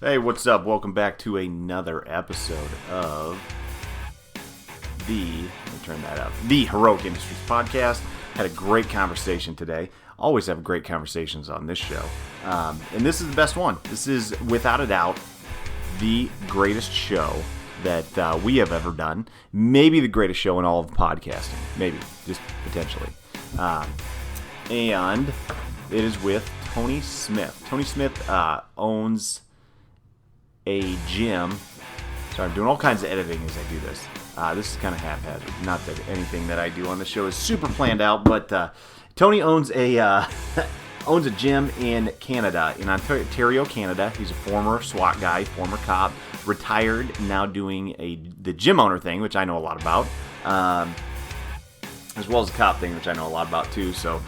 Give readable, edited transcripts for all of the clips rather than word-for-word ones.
Hey, what's up? Welcome back to another episode of the Heroic Industries Podcast. Had a great conversation today. Always have great conversations on this show. And this is the best one. This is, without a doubt, the greatest show that we have ever done. Maybe the greatest show in all of podcasting. Maybe. Just potentially. And it is with Tony Smith. Tony Smith owns a gym. Sorry, I'm doing all kinds of editing as I do this. This is kind of haphazard. Not that anything that I do on the show is super planned out, but Tony owns a owns a gym in Canada, in Ontario, Canada. He's a former SWAT guy, former cop, retired, now doing the gym owner thing, which I know a lot about, as well as the cop thing, which I know a lot about too. So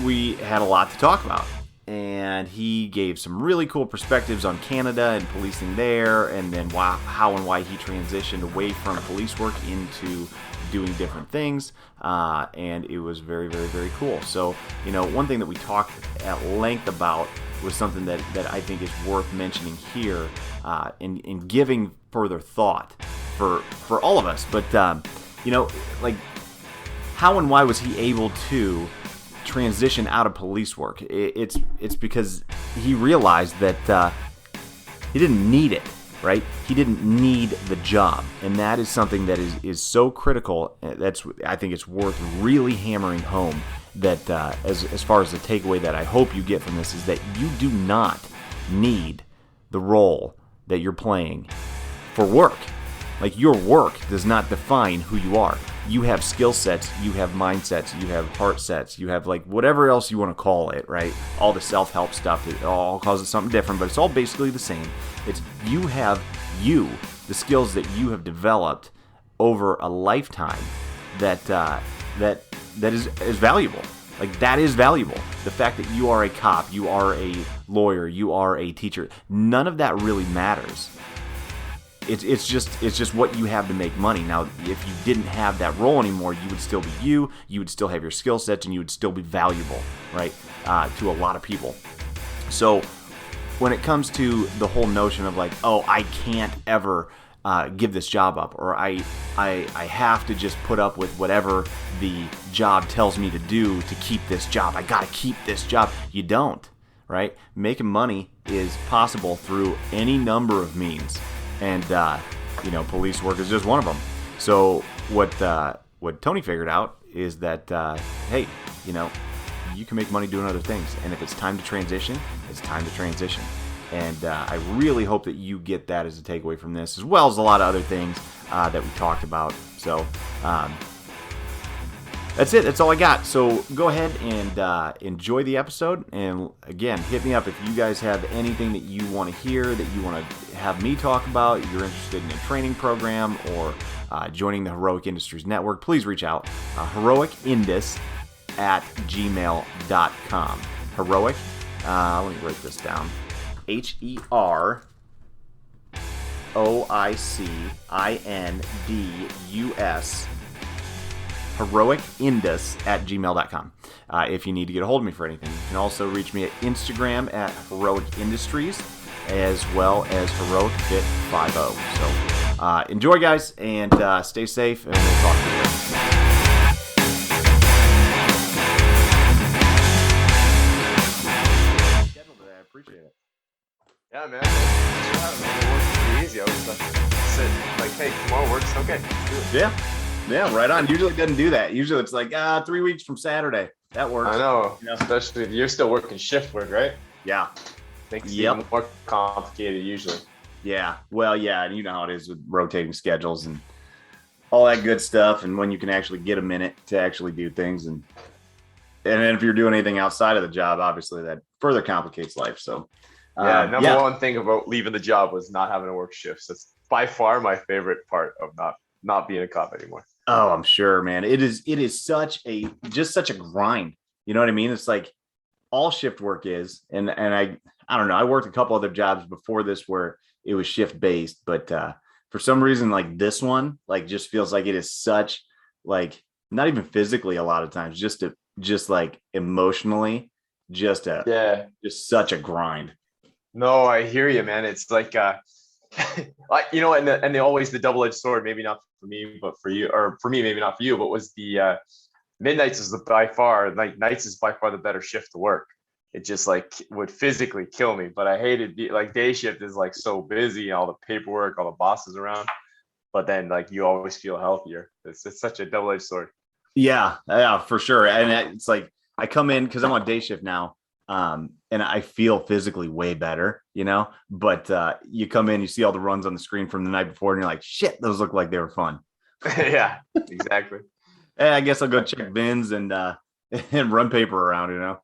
we had a lot to talk about. And he gave some really cool perspectives on Canada and policing there, and then how and why he transitioned away from police work into doing different things. And it was very, very, very cool. So, one thing that we talked at length about was something that I think is worth mentioning here in giving further thought for all of us. But, how and why was he able to transition out of police work? It's because he realized that he didn't need it, right? He didn't need the job, and that is something that is so critical. I think it's worth really hammering home. That as far as the takeaway that I hope you get from this is that you do not need the role that you're playing for work. Like, your work does not define who you are. You have skill sets, you have mindsets, you have heart sets, you have whatever else you want to call it, right? All the self-help stuff, it all calls it something different, but it's all basically the same. It's the skills that you have developed over a lifetime that is valuable. Like, that is valuable. The fact that you are a cop, you are a lawyer, you are a teacher, none of that really matters. It's just what you have to make money. Now, if you didn't have that role anymore, you would still be you would still have your skill sets, and you would still be valuable, right, to a lot of people. So when it comes to the whole notion of I can't ever give this job up, or I have to just put up with whatever the job tells me to do to keep this job. I got to keep this job. You don't, right? Making money is possible through any number of means. And, police work is just one of them. So what Tony figured out is that, hey, you can make money doing other things. And if it's time to transition, it's time to transition. And I really hope that you get that as a takeaway from this, as well as a lot of other things that we talked about. So that's it. That's all I got. So go ahead and enjoy the episode. And again, hit me up if you guys have anything that you want to hear, that you want to have me talk about, you're interested in a training program, or joining the Heroic Industries Network. Please reach out. heroicindus@gmail.com. Heroic, let me write this down. HEROICINDUS. heroicindus@gmail.com. If you need to get a hold of me for anything. You can also reach me at Instagram at Heroic Industries, as well as Heroic Fit 50. So enjoy, guys, and stay safe, and we'll talk to you later. I appreciate it. Yeah, man. It works pretty easy. I was said, hey, tomorrow works. Okay, let's do it. Yeah, right on. Usually it doesn't do that. Usually it's 3 weeks from Saturday. That works. I know. Especially if you're still working shift work, right? Yeah. Things even more complicated usually. Yeah. Well, yeah, and you know how it is with rotating schedules and all that good stuff, and when you can actually get a minute to actually do things, and then if you're doing anything outside of the job, obviously that further complicates life. So number one thing about leaving the job was not having to work shifts. That's by far my favorite part of not being a cop anymore. Oh, I'm sure, man. It is such a grind. You know what I mean? It's like all shift work is, and I don't know. I worked a couple other jobs before this where it was shift based, but for some reason, this one, just feels like it is such, not even physically a lot of times, just emotionally, just such a grind. No, I hear you, man. It's like, like, and they always the double-edged sword. Maybe not for me, but for you, or for me, maybe not for you. But was the midnights is the by far like nights is by far the better shift to work. It just like would physically kill me. But I hated like day shift is like so busy, all the paperwork, all the bosses around. But then like you always feel healthier. It's such a double-edged sword. Yeah, for sure. And it's like I come in because I'm on day shift now, and I feel physically way better, you know. But you come in, you see all the runs on the screen from the night before, and you're like, shit, those look like they were fun. Yeah, exactly. Hey, I guess I'll go check bins and and run paper around, you know.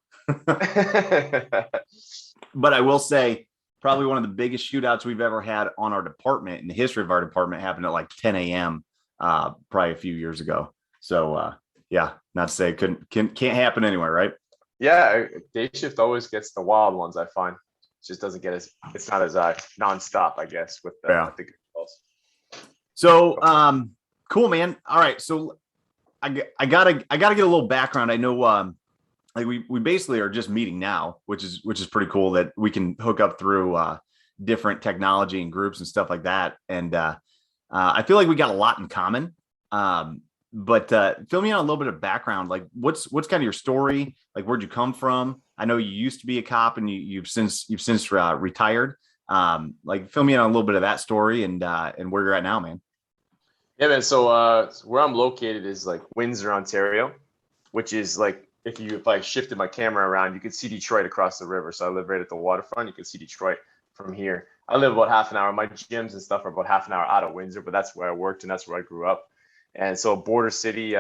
But I will say, probably one of the biggest shootouts we've ever had on our department in the history of our department happened at like 10 a.m. Probably a few years ago. So yeah, not to say it can't happen anywhere, right? Yeah, day shift always gets the wild ones. I find it just doesn't get as it's not as nonstop, I guess, with Yeah. with the good calls. So cool, man. All right, so I gotta get a little background. I know like we basically are just meeting now, which is pretty cool that we can hook up through different technology and groups and stuff like that. And I feel like we got a lot in common. But fill me in on a little bit of background. Like what's kind of your story? Like where'd you come from? I know you used to be a cop and you've since retired. Like fill me in on a little bit of that story and where you're at now, man. Yeah, man. So where I'm located is like Windsor, Ontario, which is like if I shifted my camera around, you could see Detroit across the river. So I live right at the waterfront. You can see Detroit from here. I live about half an hour. My gyms and stuff are about half an hour out of Windsor, but that's where I worked and that's where I grew up. And so border city,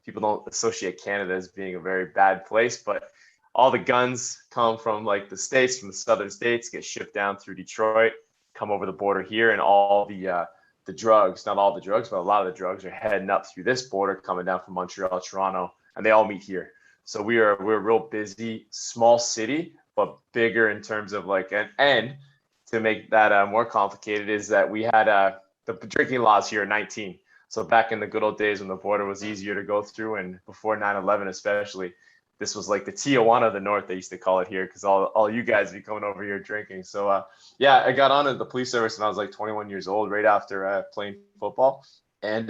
people don't associate Canada as being a very bad place, but all the guns come from like the states, from the southern states, get shipped down through Detroit, come over the border here, and all the drugs, not all the drugs, but a lot of the drugs are heading up through this border, coming down from Montreal, Toronto, and they all meet here. So we're a real busy, small city, but bigger in terms of like and to make that more complicated is that we had the drinking laws here at 19. So back in the good old days when the border was easier to go through and before 9/11 especially, this was like the Tijuana of the North, they used to call it here, because all you guys be coming over here drinking. So yeah, I got on in the police service when I was like 21 years old, right after playing football. And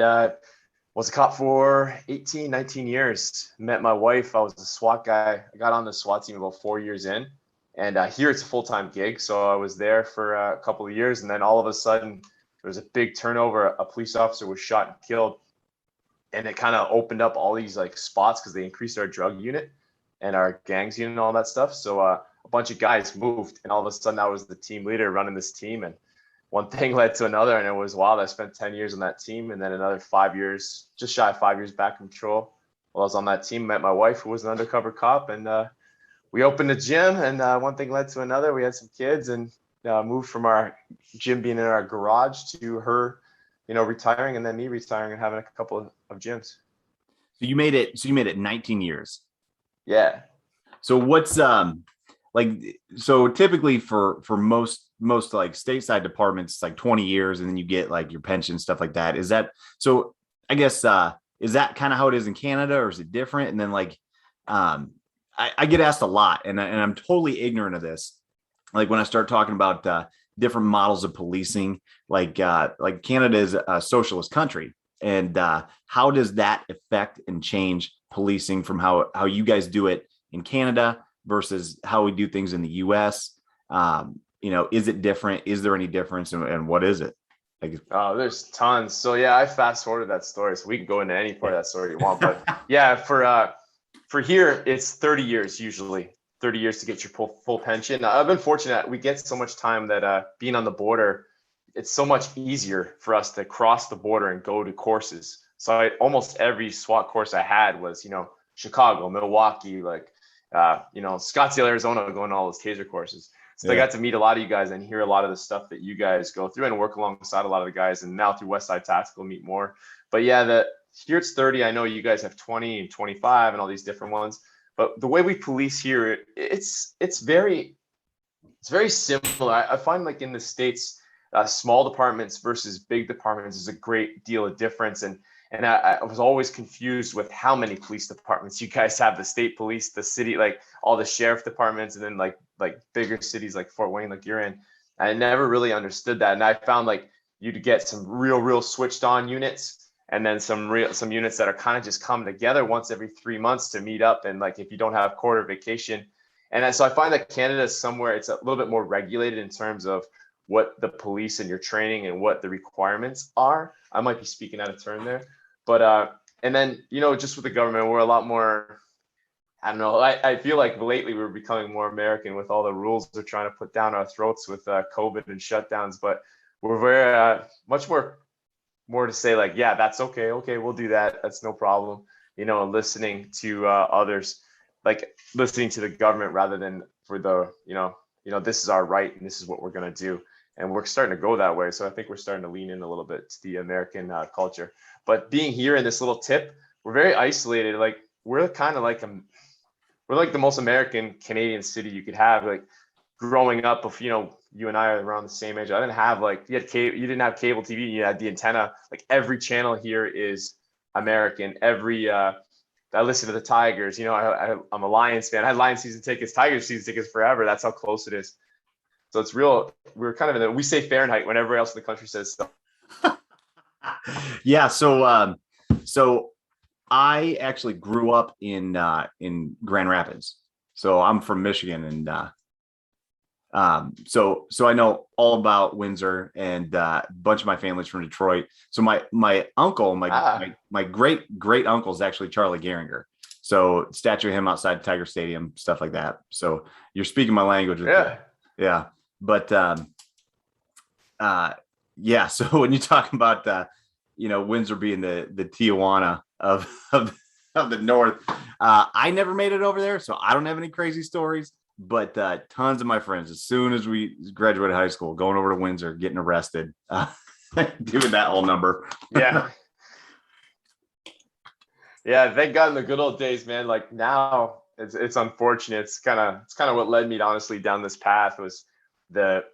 was a cop for 18, 19 years. Met my wife. I was a SWAT guy. I got on the SWAT team about 4 years in. And here it's a full-time gig. So I was there for a couple of years. And then all of a sudden, there was a big turnover. A police officer was shot and killed. And it kind of opened up all these like spots because they increased our drug unit and our gangs unit and all that stuff. So a bunch of guys moved. And all of a sudden, I was the team leader running this team. And one thing led to another, and it was wild. I spent 10 years on that team, and then another 5 years, just shy of 5 years back in patrol. While I was on that team, met my wife, who was an undercover cop, and we opened a gym, and one thing led to another. We had some kids, and moved from our gym being in our garage to her, retiring, and then me retiring and having a couple of gyms. So you made it. So you made it 19 years. Yeah. So what's like? So typically for most like stateside departments, it's like 20 years, and then you get like your pension, stuff like that. Is that so? I guess is that kind of how it is in Canada, or is it different? And then like I get asked a lot, and I'm totally ignorant of this. Like when I start talking about different models of policing, like Canada is a socialist country, and how does that affect and change policing from how you guys do it in Canada versus how we do things in the U.S.? Is it different? Is there any difference, and what is it? Like, oh, there's tons. So yeah, I fast forwarded that story, so we can go into any part of that story you want. But yeah, for here, it's 30 years usually. 30 years to get your full pension. I've been fortunate. We get so much time that being on the border, it's so much easier for us to cross the border and go to courses. So almost every SWAT course I had was, Chicago, Milwaukee, like, Scottsdale, Arizona, going to all those taser courses. So I got to meet a lot of you guys and hear a lot of the stuff that you guys go through and work alongside a lot of the guys. And now through Westside Tactical, meet more. But yeah, here it's 30. I know you guys have 20 and 25 and all these different ones. But the way we police here, it's very similar. I find like in the States, small departments versus big departments is a great deal of difference. And I was always confused with how many police departments you guys have: the state police, the city, like all the sheriff departments, and then like like bigger cities like Fort Wayne, like you're in. I never really understood that. And I found like you'd get some real switched on units, and then some units that are kind of just come together once every 3 months to meet up. And like if you don't have quarter vacation. And so I find that Canada is somewhere it's a little bit more regulated in terms of what the police and your training and what the requirements are. I might be speaking out of turn there, but and then just with the government, we're a lot more. I don't know. I feel like lately we're becoming more American with all the rules they're trying to put down our throats with COVID and shutdowns. But we're very much more to say like, yeah, that's okay. Okay, we'll do that. That's no problem. Listening to others, like listening to the government rather than for the this is our right and this is what we're gonna do. And we're starting to go that way. So I think we're starting to lean in a little bit to the American culture. But being here in this little tip, we're very isolated. Like we're kind of like we're like the most American Canadian city you could have. Like growing up, if you and I are around the same age, I didn't have like you didn't have cable TV. You had the antenna. Like every channel here is American. I listen to the Tigers. I'm a Lions fan. I had Lions season tickets, Tigers season tickets forever. That's how close it is. So it's real. We're kind of we say Fahrenheit when everybody else in the country says so. Yeah. So I actually grew up in Grand Rapids. So I'm from Michigan, and so I know all about Windsor, and a bunch of my family's from Detroit. So my uncle, my great uncle is actually Charlie Gehringer. So statue of him outside Tiger Stadium, stuff like that. So you're speaking my language. Yeah. But yeah. So when you talk about Windsor being the Tijuana of the north, I never made it over there, so I don't have any crazy stories. But tons of my friends, as soon as we graduated high school, going over to Windsor, getting arrested, doing that whole number. Yeah. Yeah, thank God in the good old days, man. Like now, it's unfortunate. It's kind of what led me to honestly down this path was the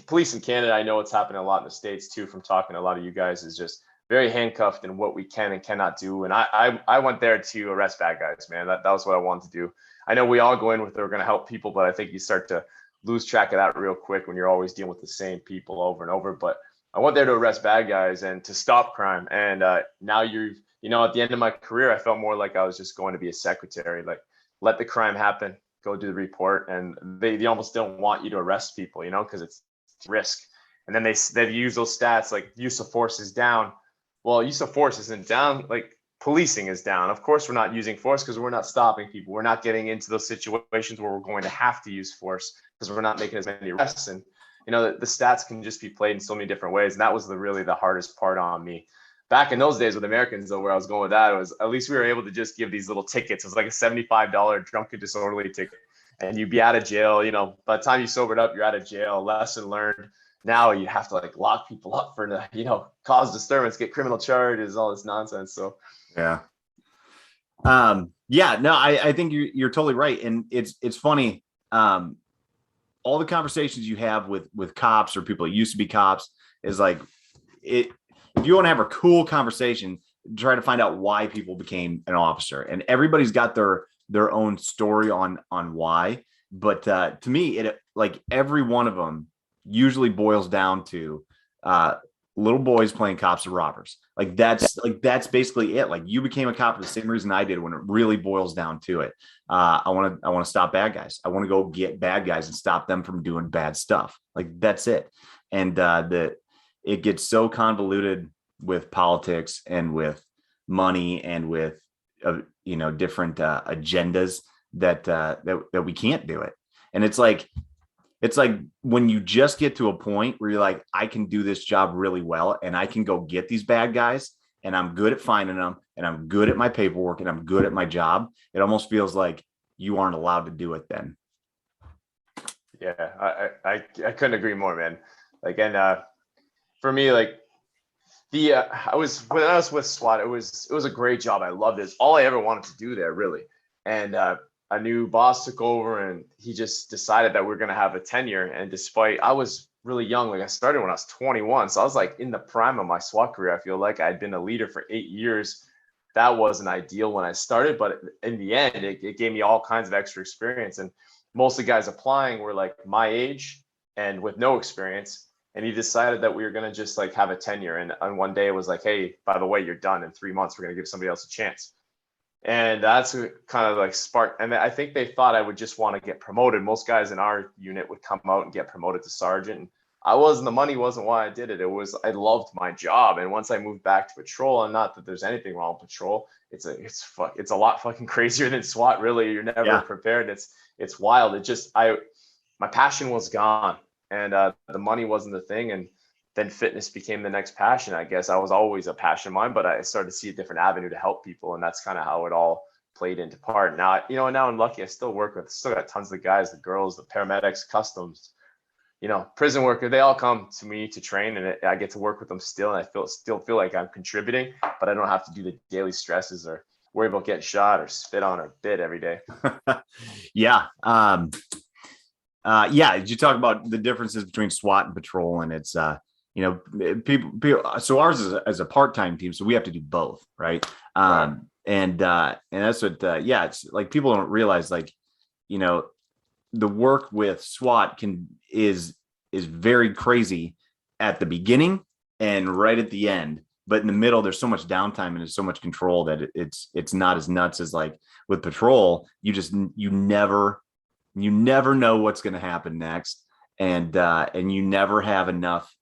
police in Canada. I know it's happening a lot in the States too. From talking to a lot of you guys, is just very handcuffed in what we can and cannot do. And I went there to arrest bad guys, man. That was what I wanted to do. I know we all go in with we're going to help people, but I think you start to lose track of that real quick when you're always dealing with the same people over and over. But I went there to arrest bad guys and to stop crime. And now at the end of my career, I felt more like I was just going to be a secretary, like let the crime happen, go do the report. And they almost don't want you to arrest people, because it's risk. And then they use those stats like use of force is down. Well, use of force isn't down. Like policing is down. Of course, we're not using force because we're not stopping people. We're not getting into those situations where we're going to have to use force because we're not making as many arrests. And the stats can just be played in so many different ways. And that was really the hardest part on me. Back in those days with Americans, though, where I was going with that, it was at least we were able to just give these little tickets. It was like a $75 drunken disorderly ticket, and you'd be out of jail. By the time you sobered up, you're out of jail. Lesson learned. Now you have to like lock people up for cause disturbance, get criminal charges, all this nonsense. So yeah. Yeah, no, I think you're totally right. And it's funny. All the conversations you have with cops or people that used to be cops is like it. If you want to have a cool conversation, try to find out why people became an officer, and everybody's got their own story on why. But to me, it like every one of them usually boils down to little boys playing cops and robbers. Like that's basically it. Like you became a cop for the same reason I did when it really boils down to it. I want to stop bad guys. I want to go get bad guys and stop them from doing bad stuff. Like that's it. And it gets so convoluted with politics and with money and with different agendas that we can't do it. And it's like when you just get to a point where you're like, I can do this job really well and I can go get these bad guys and I'm good at finding them and I'm good at my paperwork and I'm good at my job. It almost feels like you aren't allowed to do it then. Yeah, I couldn't agree more, man. Like, and for me, like when I was with SWAT, it was a great job. I loved it. It's all I ever wanted to do there, really. And a new boss took over and he just decided that we're going to have a tenure. And despite I was really young, like I started when I was 21. So I was like in the prime of my SWAT career. I feel like I'd been a leader for 8 years. That wasn't ideal when I started, but in the end, it gave me all kinds of extra experience. And most of the guys applying were like my age and with no experience. And he decided that we were going to just like have a tenure. And on one day it was like, hey, by the way, you're done in 3 months. We're going to give somebody else a chance. And that's kind of like sparked. And I think they thought I would just want to get promoted. Most guys in our unit would come out and get promoted to sergeant. And the money wasn't why I did it. It was, I loved my job. And once I moved back to patrol, and not that there's anything wrong with patrol, it's a lot fucking crazier than SWAT. Really, you're never prepared. It's wild. My passion was gone, and the money wasn't the thing. And then fitness became the next passion. I guess I was always a passion of mine, but I started to see a different avenue to help people. And that's kind of how it all played into part. Now, now I'm lucky. I still got tons of guys, the girls, the paramedics, customs, prison worker. They all come to me to train, and I get to work with them still. And I still feel like I'm contributing, but I don't have to do the daily stresses or worry about getting shot or spit on or bit every day. Yeah. Did you talk about the differences between SWAT and patrol? And it's, people, so ours is as a part-time team, so we have to do both. Right. Right. And that's what, it's like, people don't realize, like, the work with SWAT is very crazy at the beginning and right at the end, but in the middle, there's so much downtime and there's so much control that it's not as nuts as like with patrol. You never know what's going to happen next. And you never have enough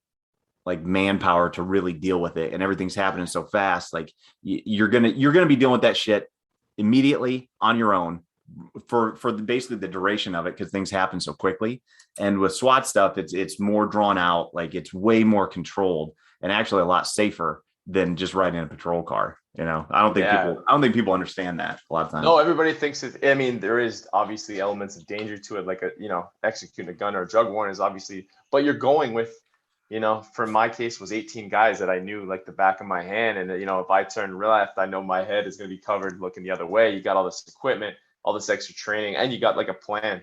like manpower to really deal with it. And everything's happening so fast. Like you're going to be dealing with that shit immediately on your own for basically the duration of it, because things happen so quickly. And with SWAT stuff, it's more drawn out, like it's way more controlled and actually a lot safer than just riding in a patrol car. I don't think people understand that a lot of times. No, everybody thinks it. I mean, there is obviously elements of danger to it, like executing a gun or a drug warrant is obviously, but you're going with, for my case was 18 guys that I knew like the back of my hand. And if I turn left, I know my head is going to be covered looking the other way. You got all this equipment, all this extra training, and you got like a plan.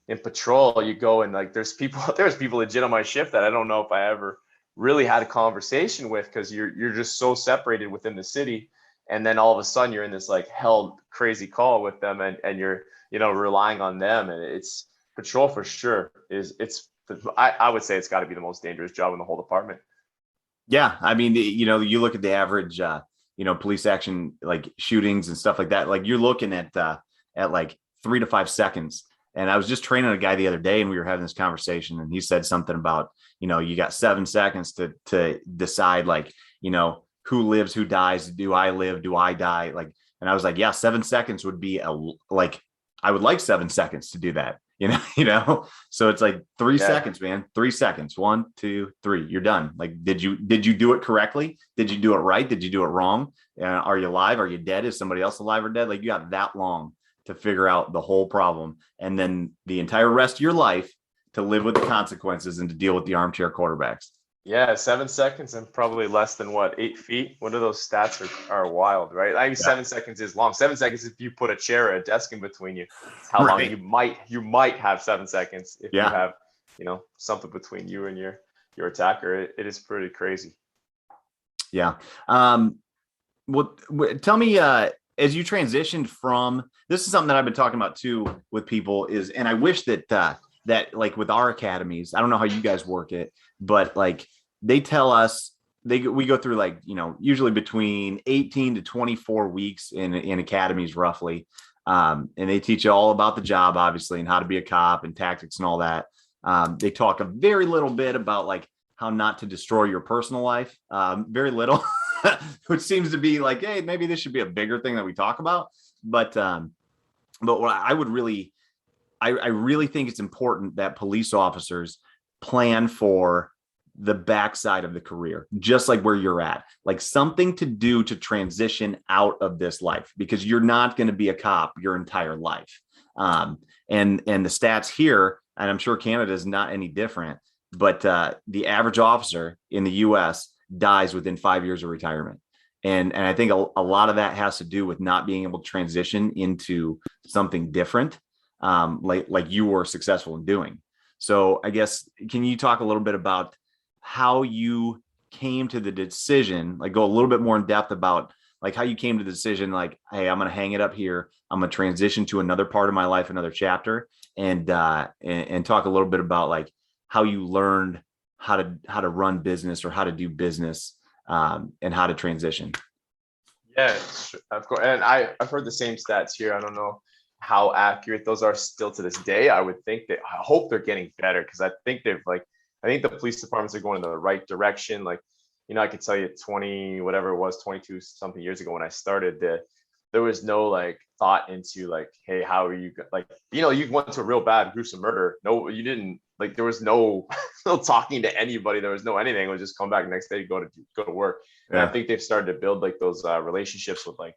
In patrol, you go and like there's people legit on my shift that I don't know if I ever really had a conversation with, because you're just so separated within the city. And then all of a sudden you're in this like hell crazy call with them, and you're relying on them. And it's patrol for sure I would say it's got to be the most dangerous job in the whole department. Yeah, I mean, you look at the average police action, like shootings and stuff like that, like you're looking at like 3 to 5 seconds. And I was just training a guy the other day, and we were having this conversation, and he said something about, you got 7 seconds to decide, like, who lives, who dies, do I live, do I die? Like, and I was like, yeah, 7 seconds would be I would like 7 seconds to do that, so it's like 3 seconds, man, 3 seconds, 1, 2, 3, you're done. Like, did you do it correctly? Did you do it right? Did you do it wrong? Are you alive? Are you dead? Is somebody else alive or dead? Like, you got that long to figure out the whole problem, and then the entire rest of your life to live with the consequences and to deal with the armchair quarterbacks. Yeah, 7 seconds and probably less than 8 feet. What are those stats are wild, right? I mean, 7 seconds is long. 7 seconds if you put a chair or a desk in between you. How long you might have 7 seconds if you have something between you and your attacker. It is pretty crazy. Yeah. Well, tell me, as you transitioned from, this is something that I've been talking about too with people is, and I wish that like with our academies, I don't know how you guys work it, but like they tell us we go through like, usually between 18 to 24 weeks in academies roughly. And they teach you all about the job, obviously, and how to be a cop and tactics and all that. They talk a very little bit about like how not to destroy your personal life. Very little, which seems to be like, hey, maybe this should be a bigger thing that we talk about. But what I would really, I really think it's important that police officers plan for the backside of the career, just like where you're at, like something to do to transition out of this life, because you're not going to be a cop your entire life. And the stats here, and I'm sure Canada is not any different, but the average officer in the US dies within 5 years of retirement. And I think a lot of that has to do with not being able to transition into something different, like you were successful in doing. So I guess, can you talk a little bit about how you came to the decision, like go a little bit more in depth about like how you came to the decision, like, hey, I'm going to hang it up here. I'm going to transition to another part of my life, another chapter, and talk a little bit about like how you learned how to run business or how to do business, and how to transition. Yeah, of course. And I've heard the same stats here. I don't know how accurate those are still to this day. I would think that I hope they're getting better because I think I think the police departments are going in the right direction. Like, I could tell you 20, whatever it was, 22 something years ago when I started, there was no like thought into like, hey, how are you like, you went to a real bad gruesome murder. No, you didn't, like, there was no no talking to anybody. There was no anything. It was just come back the next day, go to work. And I Yeah. think they've started to build like those relationships with like,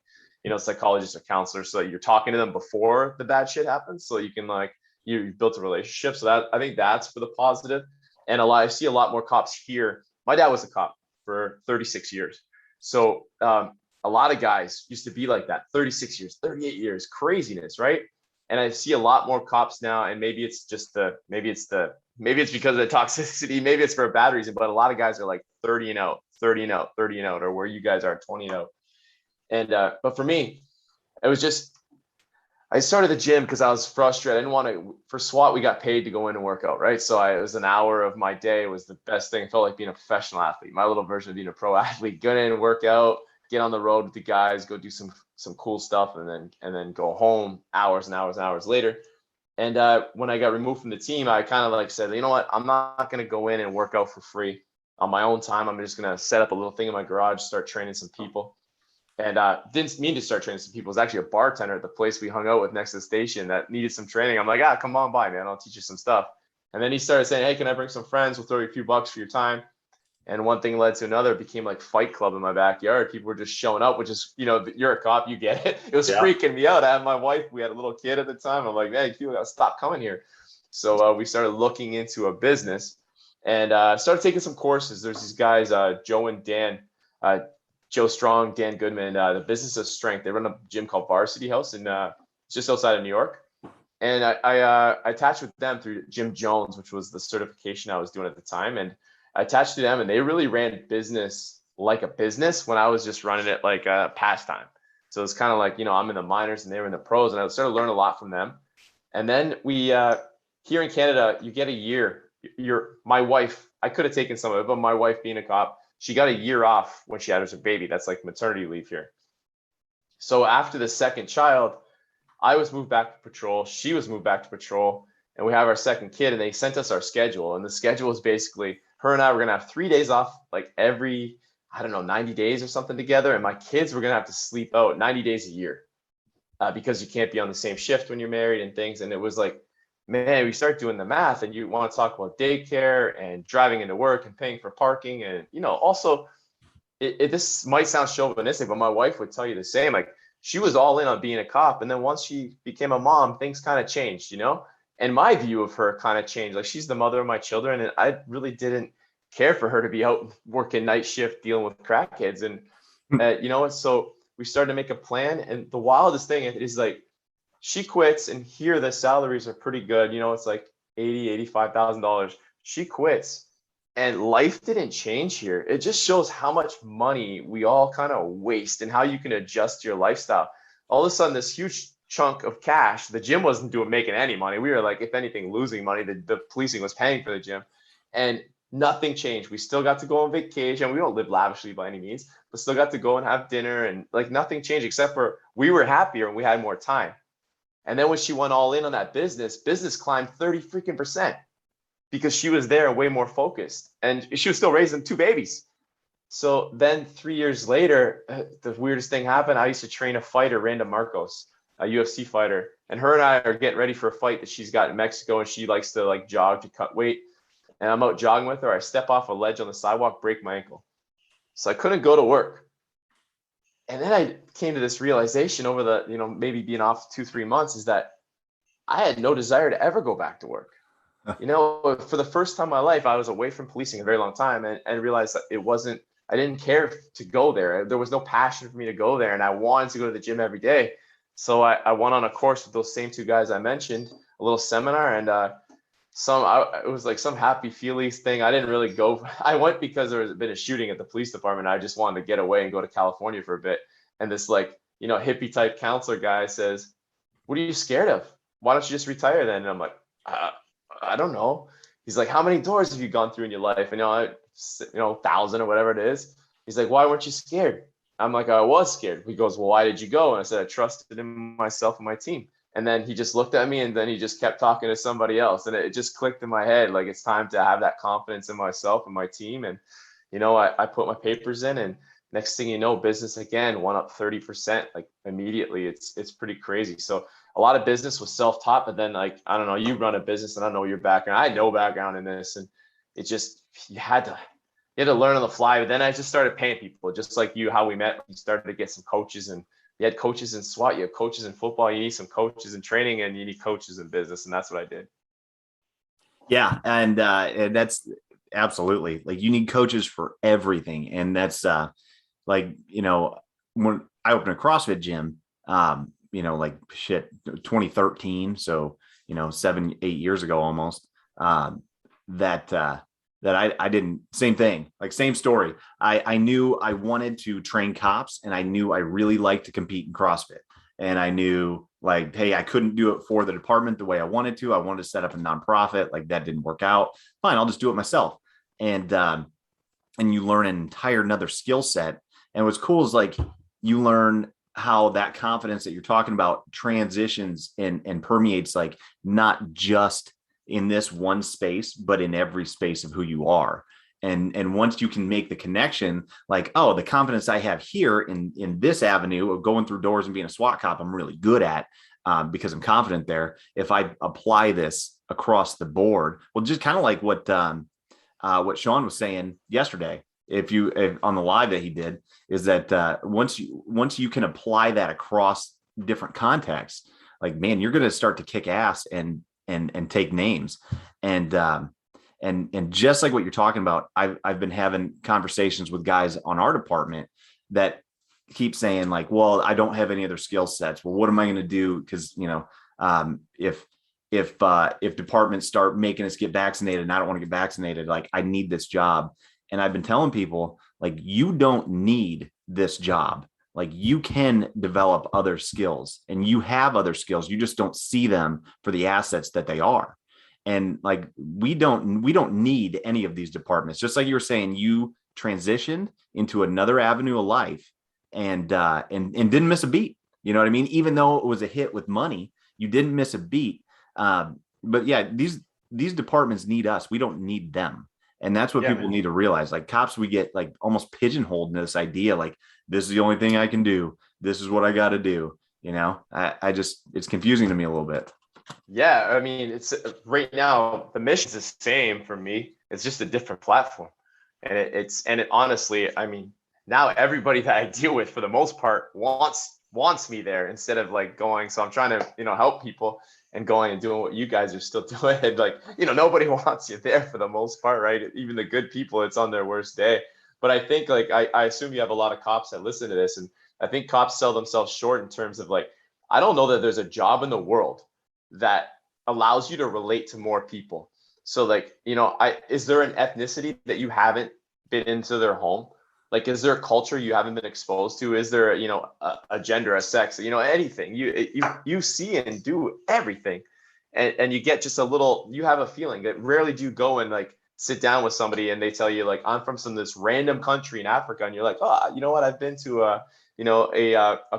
psychologists or counselors, so that you're talking to them before the bad shit happens, so you can like you built a relationship. So that I think that's for the positive. And I see a lot more cops here. My dad was a cop for 36 years, so a lot of guys used to be like that. 36 years, 38 years, craziness, right? And I see a lot more cops now, and maybe it's because of the toxicity, maybe it's for a bad reason, but a lot of guys are like 30 and out, 30 and out, 30 and out, or where you guys are 20 and out. And but for me, it was just I started the gym because I was frustrated. I didn't want to. For SWAT, we got paid to go in and work out, right? So it was an hour of my day. It was the best thing. It felt like being a professional athlete. My little version of being a pro athlete. Get in, work out, get on the road with the guys, go do some cool stuff, and then go home hours and hours and hours later. And when I got removed from the team, I kind of like said, you know what? I'm not going to go in and work out for free on my own time. I'm just going to set up a little thing in my garage, start training some people. And didn't mean to start training some people. It was actually a bartender at the place we hung out with next to the station that needed some training. I'm like, come on by, man. I'll teach you some stuff. And then he started saying, hey, can I bring some friends? We'll throw you a few bucks for your time. And one thing led to another. It became like Fight Club in my backyard. People were just showing up, which is, you're a cop, you get it. It was freaking me out. I had my wife. We had a little kid at the time. I'm like, hey, people gotta stop coming here. So we started looking into a business and started taking some courses. There's these guys, Joe and Dan, Joe Strong, Dan Goodman, the Business of Strength. They run a gym called Varsity House in just outside of New York. And I attached with them through Jim Jones, which was the certification I was doing at the time. And I attached to them, and they really ran business like a business when I was just running it like a pastime. So it's kind of like, I'm in the minors and they were in the pros, and I started learning a lot from them. And then we, here in Canada, you get a year. My wife, I could have taken some of it, but my wife being a cop, she got a year off when she had her baby. That's like maternity leave here. So after the second child, I was moved back to patrol. She was moved back to patrol, and we have our second kid, and they sent us our schedule. And the schedule is basically her and I were going to have 3 days off, like every, 90 days or something together. And my kids were going to have to sleep out 90 days a year because you can't be on the same shift when you're married and things. And it was like, man, we start doing the math, and you want to talk about daycare and driving into work and paying for parking. And, also this might sound chauvinistic, but my wife would tell you the same. Like, she was all in on being a cop. And then once she became a mom, things kind of changed, and my view of her kind of changed. Like, she's the mother of my children, and I really didn't care for her to be out working night shift dealing with crackheads. And, so we started to make a plan. And the wildest thing is like, she quits, and here the salaries are pretty good. It's like $85,000. She quits, and life didn't change here. It just shows how much money we all kind of waste and how you can adjust your lifestyle. All of a sudden, this huge chunk of cash, the gym wasn't making any money. We were like, if anything, losing money. The policing was paying for the gym, and nothing changed. We still got to go on vacation. We don't live lavishly by any means, but still got to go and have dinner, and like nothing changed except for we were happier and we had more time. And then when she went all in on that business climbed 30% because she was there and way more focused, and she was still raising 2 babies. So then 3 years later, the weirdest thing happened. I used to train a fighter, Randa Marcos, a UFC fighter, and her and I are getting ready for a fight that she's got in Mexico, and she likes to like jog to cut weight. And I'm out jogging with her. I step off a ledge on the sidewalk, break my ankle. So I couldn't go to work. And then I came to this realization over the, maybe being off 2-3 months, is that I had no desire to ever go back to work. For the first time in my life, I was away from policing a very long time, and realized that I didn't care to go there. There was no passion for me to go there, and I wanted to go to the gym every day. So I went on a course with those same 2 guys I mentioned, a little seminar, and it was like some happy feelies thing. I didn't really go. I went because there had been a shooting at the police department. I just wanted to get away and go to California for a bit. And this like, hippie type counselor guy says, "What are you scared of? Why don't you just retire then?" And I'm like, I don't know. He's like, "How many doors have you gone through in your life?" And 1,000 or whatever it is. He's like, "Why weren't you scared?" I'm like, "I was scared." He goes, "Well, why did you go?" And I said, "I trusted in myself and my team." And then he just looked at me, and then he just kept talking to somebody else. And it just clicked in my head, like, it's time to have that confidence in myself and my team. And, I put my papers in, and next thing you know, business again went up 30%, like immediately. It's pretty crazy. So a lot of business was self-taught, but then like, I don't know, you run a business and I know your background. I had no background in this. And it just, you had to learn on the fly. But then I just started paying people, just like you, how we met. You started to get some coaches, and you had coaches in SWAT, you have coaches in football, you need some coaches in training, and you need coaches in business. And that's what I did. Yeah, and that's absolutely, like, you need coaches for everything, and that's like, when I opened a CrossFit gym, like, shit, 2013, so 7-8 years ago almost, that I didn't, same thing, like, same story. I knew I wanted to train cops, and I knew I really liked to compete in CrossFit. And I knew, like, hey, I couldn't do it for the department the way I wanted to. I wanted to set up a nonprofit. Like, that didn't work out. Fine, I'll just do it myself. And you learn an entire another skill set. And what's cool is, like, you learn how that confidence that you're talking about transitions and permeates, like, not just in this one space, but in every space of who you are. And once you can make the connection, like, oh, the confidence I have here in this avenue of going through doors and being a SWAT cop, I'm really good at, because I'm confident there. If I apply this across the board, well, just kind of like what Sean was saying yesterday, if on the live that he did, is that once you can apply that across different contexts, like, man, you're going to start to kick ass and take names. And just like what you're talking about, I've been having conversations with guys on our department that keep saying, like, well, I don't have any other skill sets. Well, what am I going to do? Because if departments start making us get vaccinated and I don't want to get vaccinated, like, I need this job. And I've been telling people, like, you don't need this job. Like, you can develop other skills, and you have other skills. You just don't see them for the assets that they are. And, like, we don't need any of these departments. Just like you were saying, you transitioned into another avenue of life, and didn't miss a beat. You know what I mean? Even though it was a hit with money, you didn't miss a beat. But yeah, these departments need us. We don't need them. And that's what people need to realize. Like, cops, we get, like, almost pigeonholed in this idea, like, this is the only thing I can do. This is what I got to do. It's confusing to me a little bit. Yeah, I mean, it's right now the mission's the same for me. It's just a different platform, and it honestly, I mean, now everybody that I deal with, for the most part, wants me there instead of, like, going. So I'm trying to help people and going and doing what you guys are still doing. And, like, nobody wants you there for the most part, right? Even the good people, it's on their worst day. But I think, like, I assume you have a lot of cops that listen to this, and I think cops sell themselves short in terms of, like, I don't know that there's a job in the world that allows you to relate to more people. So, like, is there an ethnicity that you haven't been into their home? Like, is there a culture you haven't been exposed to? Is there, a gender, a sex, anything? You see and do everything, and you get just a little. You have a feeling that rarely do you go and, like, sit down with somebody and they tell you, like, I'm from this random country in Africa, and you're like, oh, you know what? I've been to a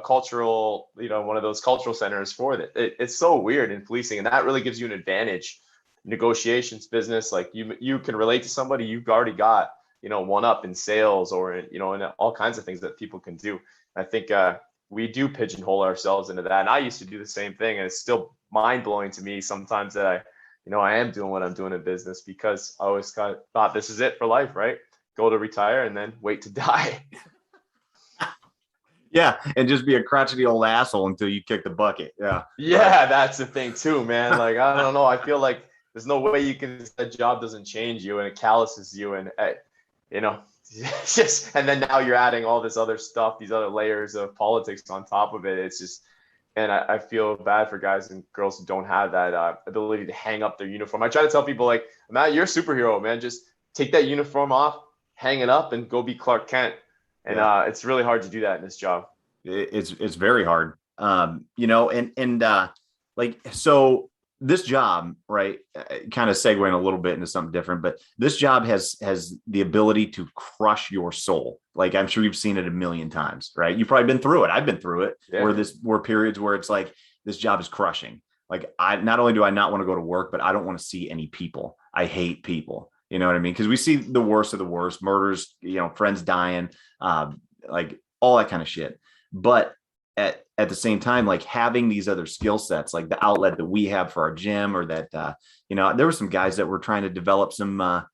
cultural, one of those cultural centers for that. It's so weird in policing, and that really gives you an advantage. Negotiations, business, like, you can relate to somebody, you've already got one up in sales, or in all kinds of things that people can do. I think we do pigeonhole ourselves into that, and I used to do the same thing, and it's still mind blowing to me sometimes that I am doing what I'm doing in business, because I always kind of thought this is it for life, right? Go to retire and then wait to die. Yeah, and just be a crotchety old asshole until you kick the bucket. Yeah. Yeah, right. That's the thing too, man. Like, I don't know. I feel like there's no way you can. A job doesn't change you, and it calluses you, and it's just. And then now you're adding all this other stuff, these other layers of politics on top of it. It's just, and I feel bad for guys and girls who don't have that ability to hang up their uniform. I try to tell people, like, Matt, you're a superhero, man. Just take that uniform off, hang it up, and go be Clark Kent. And it's really hard to do that in this job. It's very hard. Like, so this job, right, kind of segueing a little bit into something different, but this job has the ability to crush your soul. Like, I'm sure you've seen it a million times, right? You've probably been through it. I've been through it, Yeah. where periods where it's like this job is crushing. Like, I not only do I not want to go to work, but I don't want to see any people. I hate people. You know what I mean? Because we see the worst of the worst, murders, friends dying, like all that kind of shit. But at the same time, like having these other skill sets, like the outlet that we have for our gym, or that there were some guys that were trying to develop some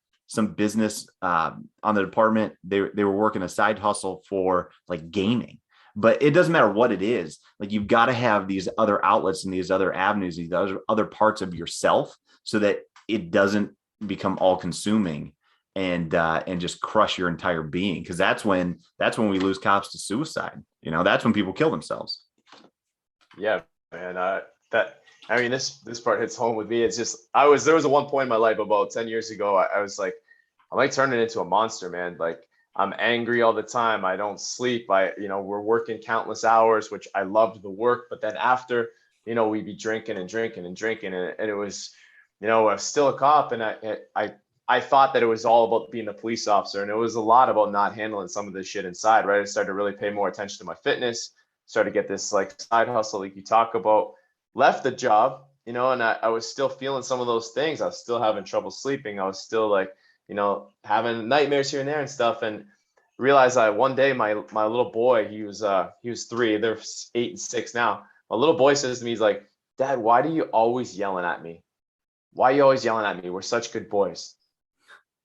business on the department. They were working a side hustle for like gaming, but it doesn't matter what it is. Like, you've got to have these other outlets and these other avenues, these other parts of yourself, so that it doesn't become all consuming and just crush your entire being. Because that's when we lose cops to suicide. That's when people kill themselves. Yeah, man. This part hits home with me. It's just there was a one point in my life about 10 years ago. I was like, I might turn it into a monster, man. Like, I'm angry all the time. I don't sleep. We're working countless hours, which I loved the work, but then after, we'd be drinking and drinking and drinking, and it was, I was still a cop, and I thought that it was all about being a police officer, and it was a lot about not handling some of this shit inside, right? I started to really pay more attention to my fitness, started to get this like side hustle, like you talk about, left the job, and I was still feeling some of those things. I was still having trouble sleeping. I was still like, having nightmares here and there and stuff, and realized that one day my little boy, he was 3, they're 8 and 6 now. My little boy says to me, he's like, "Dad, why do you always yelling at me? Why are you always yelling at me? We're such good boys."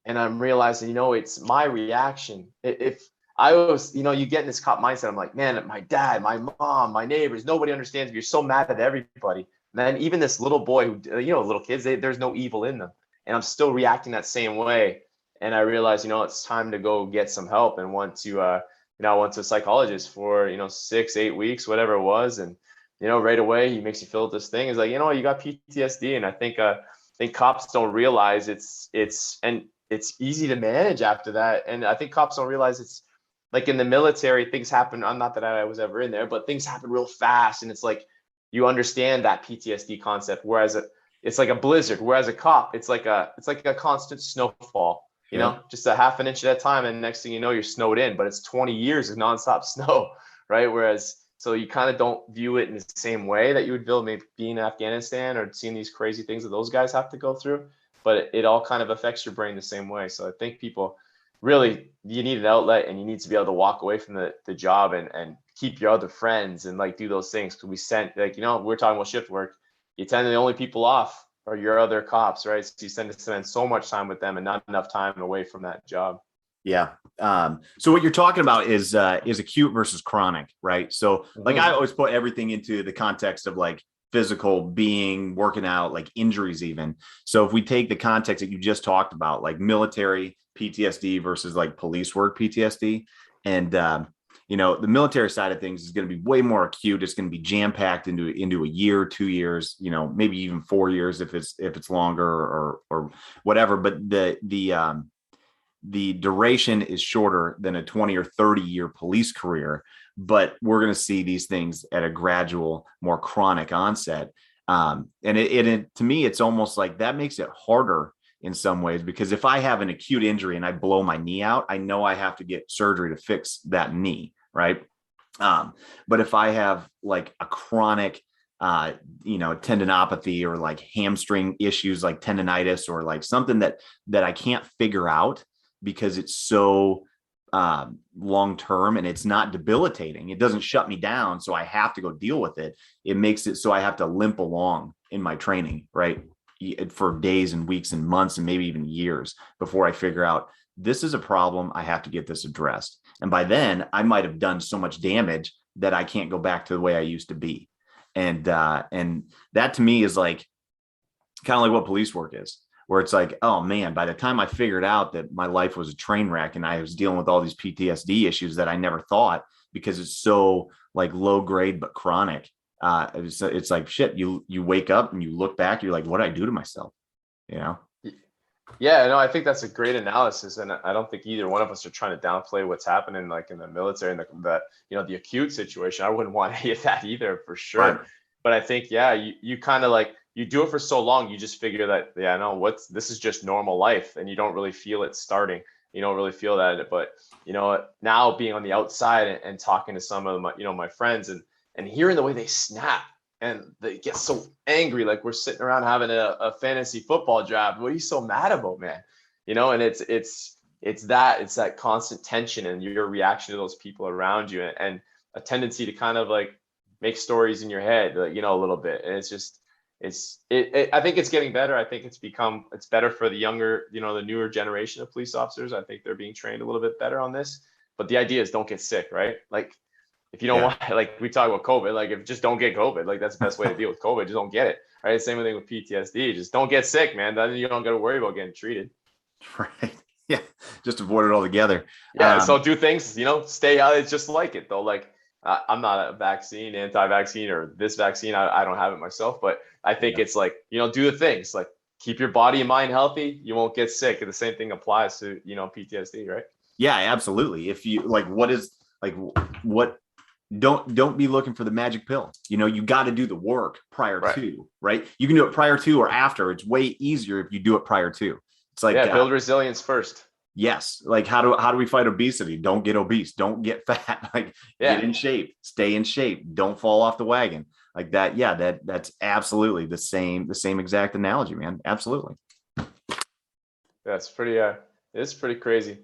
And I'm realizing, it's my reaction. If I was, you get in this cop mindset, I'm like, man, my dad, my mom, my neighbors, nobody understands me. You're so mad at everybody. And then even this little boy who, little kids, there's no evil in them. And I'm still reacting that same way. And I realized, it's time to go get some help, and went to a psychologist for, 6-8 weeks, whatever it was. And, right away he makes you feel this thing. It's like, you got PTSD. And I think cops don't realize it's easy to manage after that. And I think cops don't realize it's like in the military, things happen. I'm not that I was ever in there, but things happen real fast. And it's like, you understand that PTSD concept. Whereas it's like a blizzard. Whereas a cop, it's like a constant snowfall, just a half an inch at a time. And next thing you know, you're snowed in, but it's 20 years of nonstop snow. Right. So you kind of don't view it in the same way that you would feel maybe being in Afghanistan or seeing these crazy things that those guys have to go through. But it all kind of affects your brain the same way. So I think people really, you need an outlet, and you need to be able to walk away from the job and keep your other friends and like do those things. Because we're talking about shift work. You tend to, the only people off are your other cops, right? So you tend to spend so much time with them and not enough time away from that job. Yeah. So what you're talking about is acute versus chronic, right? So like, I always put everything into the context of like physical being, working out, like injuries even. So if we take the context that you just talked about, like military PTSD versus like police work PTSD, and the military side of things is going to be way more acute. It's going to be jam packed into a year, 2 years, maybe even 4 years if it's longer or whatever. But the duration is shorter than a 20 or 30 year police career. But we're going to see these things at a gradual, more chronic onset. And it to me, it's almost like that makes it harder in some ways, because if I have an acute injury and I blow my knee out, I know I have to get surgery to fix that knee, right? But if I have like a chronic, tendinopathy, or like hamstring issues like tendonitis, or like something that I can't figure out because it's so long term and it's not debilitating, it doesn't shut me down, so I have to go deal with it. It makes it so I have to limp along in my training, right, for days and weeks and months and maybe even years before I figure out this is a problem. I have to get this addressed. And by then I might have done so much damage that I can't go back to the way I used to be. And that to me is like kind of like what police work is, where it's like, oh man, by the time I figured out that my life was a train wreck and I was dealing with all these PTSD issues that I never thought, because it's so like low grade but chronic, it's like shit. You wake up and you look back, you're like, what did I do to myself? Yeah, no, I think that's a great analysis, and I don't think either one of us are trying to downplay what's happening, like in the military and the acute situation. I wouldn't want any of that either, for Right. sure. But I think, yeah, you kind of like you do it for so long, you just figure that, yeah, no, this is just normal life, and you don't really feel it starting. You don't really feel that, but now being on the outside and talking to some of my friends and hearing the way they snap and they get so angry, like we're sitting around having a fantasy football draft. What are you so mad about, man? And it's that constant tension and your reaction to those people around you, and a tendency to kind of like make stories in your head, like, a little bit. And it's just I think it's getting better. I think it's better for the younger, the newer generation of police officers. I think they're being trained a little bit better on this. But the idea is don't get sick, right? Like, if you don't Yeah. want, like we talk about COVID, like if just don't get COVID, like that's the best way to deal with COVID. Just don't get it. Right. Same thing with PTSD. Just don't get sick, man. Then you don't got to worry about getting treated. Right. Yeah. Just avoid it altogether. Yeah. So do things, stay out. It's just like it though. Like I'm not a anti-vaccine or this vaccine. I don't have it myself, but I think it's like, do the things like keep your body and mind healthy. You won't get sick. And the same thing applies to, PTSD, right? Yeah, absolutely. If you like, what don't be looking for the magic pill. You got to do the work prior Right. to, right? You can do it prior to or after. It's way easier if you do it prior to. It's like, Build resilience first. yes, like how do we fight obesity? Don't get obese, don't get fat. Like, Yeah. get in shape, stay in shape, don't fall off the wagon. Like that. Yeah, that's absolutely the same exact analogy, man. Absolutely. That's pretty, it's pretty crazy.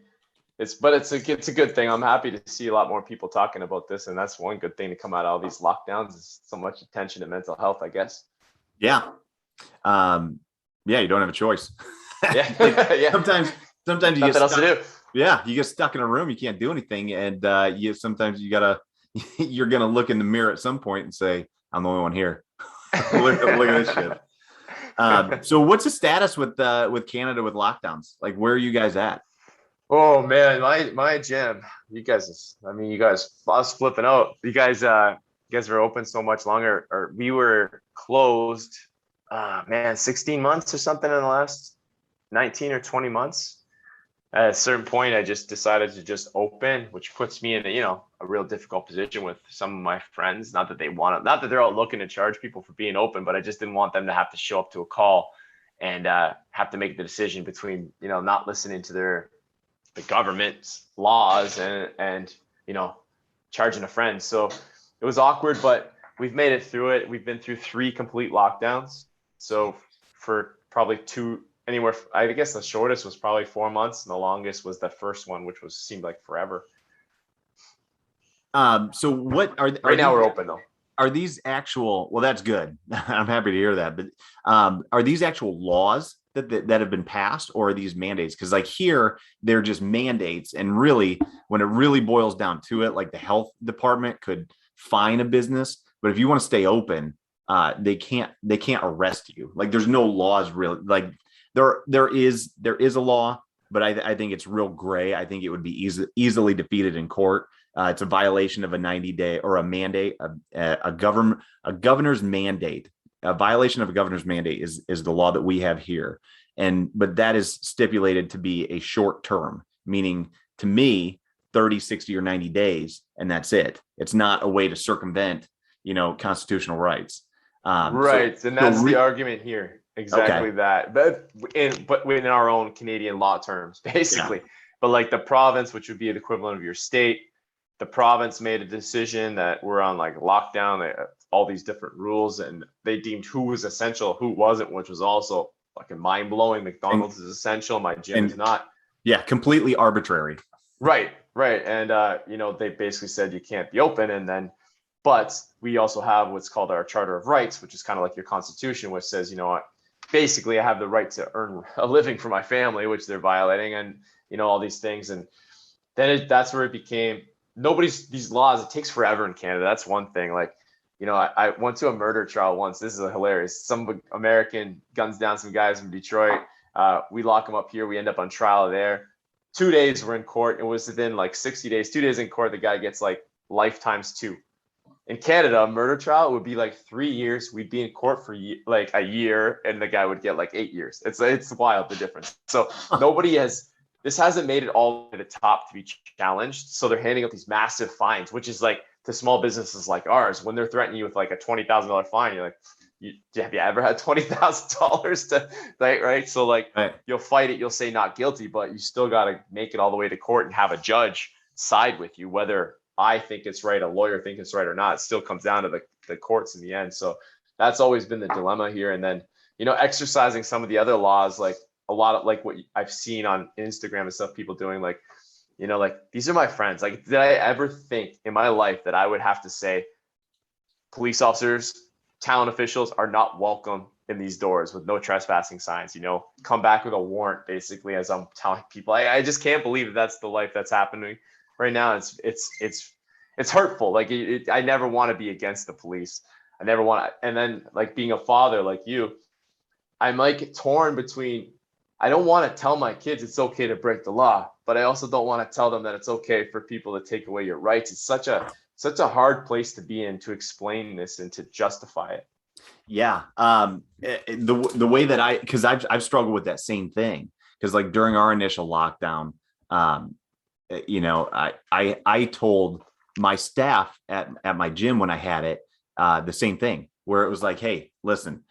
It's a good thing. I'm happy to see a lot more people talking about this, and that's one good thing to come out of all these lockdowns is so much attention to mental health, I guess. Yeah. Yeah, you don't have a choice. Yeah. Like, Yeah. sometimes you Nothing get else stuck. to do. Yeah, you get stuck in a room, you can't do anything, and sometimes you gotta you're gonna look in the mirror at some point and say, I'm the only one here. look at this shit. So what's the status with Canada with lockdowns? Like, where are you guys at? Oh man, my gym. I was flipping out. You guys were open so much longer, or we were closed. Man, 16 months or something in the last 19 or 20 months. At a certain point, I just decided to just open, which puts me in a real difficult position with some of my friends. Not that they're out looking to charge people for being open, but I just didn't want them to have to show up to a call and have to make the decision between not listening to the government's laws and charging a friend. So it was awkward, but we've made it through it. We've been through 3 complete lockdowns. So for probably I guess the shortest was probably 4 months, and the longest was the first one, which seemed like forever. So what are Right now we're open though. Are these actual? Well, that's good. I'm happy to hear that. But are these actual laws that have been passed, or are these mandates? Because like here, they're just mandates, and really, when it really boils down to it, like the health department could fine a business, but if you want to stay open, they can't arrest you. Like, there's no laws really. Like there is a law, but I think it's real gray. I think it would be easily defeated in court. It's a violation of a 90-day or a mandate, a governor's mandate. A violation of a governor's mandate is the law that we have here, but that is stipulated to be a short term, meaning to me 30, 60, or 90 days, and that's it. It's not a way to circumvent constitutional rights. Right, and that's the argument here. Exactly. Okay. That, but within our own Canadian law terms, basically. Yeah. But like the province, which would be the equivalent of your state, the province made a decision that we're on like lockdown, all these different rules, and they deemed who was essential, who wasn't, which was also fucking mind blowing. McDonald's is essential, my gym is not. Yeah, completely arbitrary. Right, and they basically said you can't be open, but we also have what's called our Charter of Rights, which is kind of like your Constitution, which says, basically I have the right to earn a living for my family, which they're violating, and all these things, and then that's where it became. These laws, it takes forever in Canada. That's one thing. Like, I went to a murder trial once. This is hilarious. Some American guns down some guys from Detroit. We lock them up here. We end up on trial there. 2 days we're in court. It was within like 60 days, 2 days in court, the guy gets like life times 2. In Canada, a murder trial would be like 3 years. We'd be in court for like a year, and the guy would get like 8 years. It's wild, the difference. So this hasn't made it all to the top to be challenged. So they're handing out these massive fines, which is like to small businesses like ours, when they're threatening you with like a $20,000 fine, you're like, have you ever had $20,000 to right? So like Right. you'll fight it, you'll say not guilty, but you still got to make it all the way to court and have a judge side with you, whether I think it's right, a lawyer think it's right or not. It still comes down to the courts in the end. So that's always been the dilemma here. And then, exercising some of the other laws, like a lot of like what I've seen on Instagram and stuff, people doing like, like, these are my friends. Like, did I ever think in my life that I would have to say police officers, town officials are not welcome in these doors with no trespassing signs, come back with a warrant, basically, as I'm telling people. I just can't believe that that's the life that's happening right now. It's hurtful. Like I never want to be against the police. I never want to. And then like being a father like you, I'm like torn between, I don't want to tell my kids it's okay to break the law, but I also don't want to tell them that it's okay for people to take away your rights. It's such a hard place to be in, to explain this and to justify it. Yeah. The way that because I've struggled with that same thing, because like during our initial lockdown, I told my staff at my gym when I had it, the same thing, where it was like, hey, listen,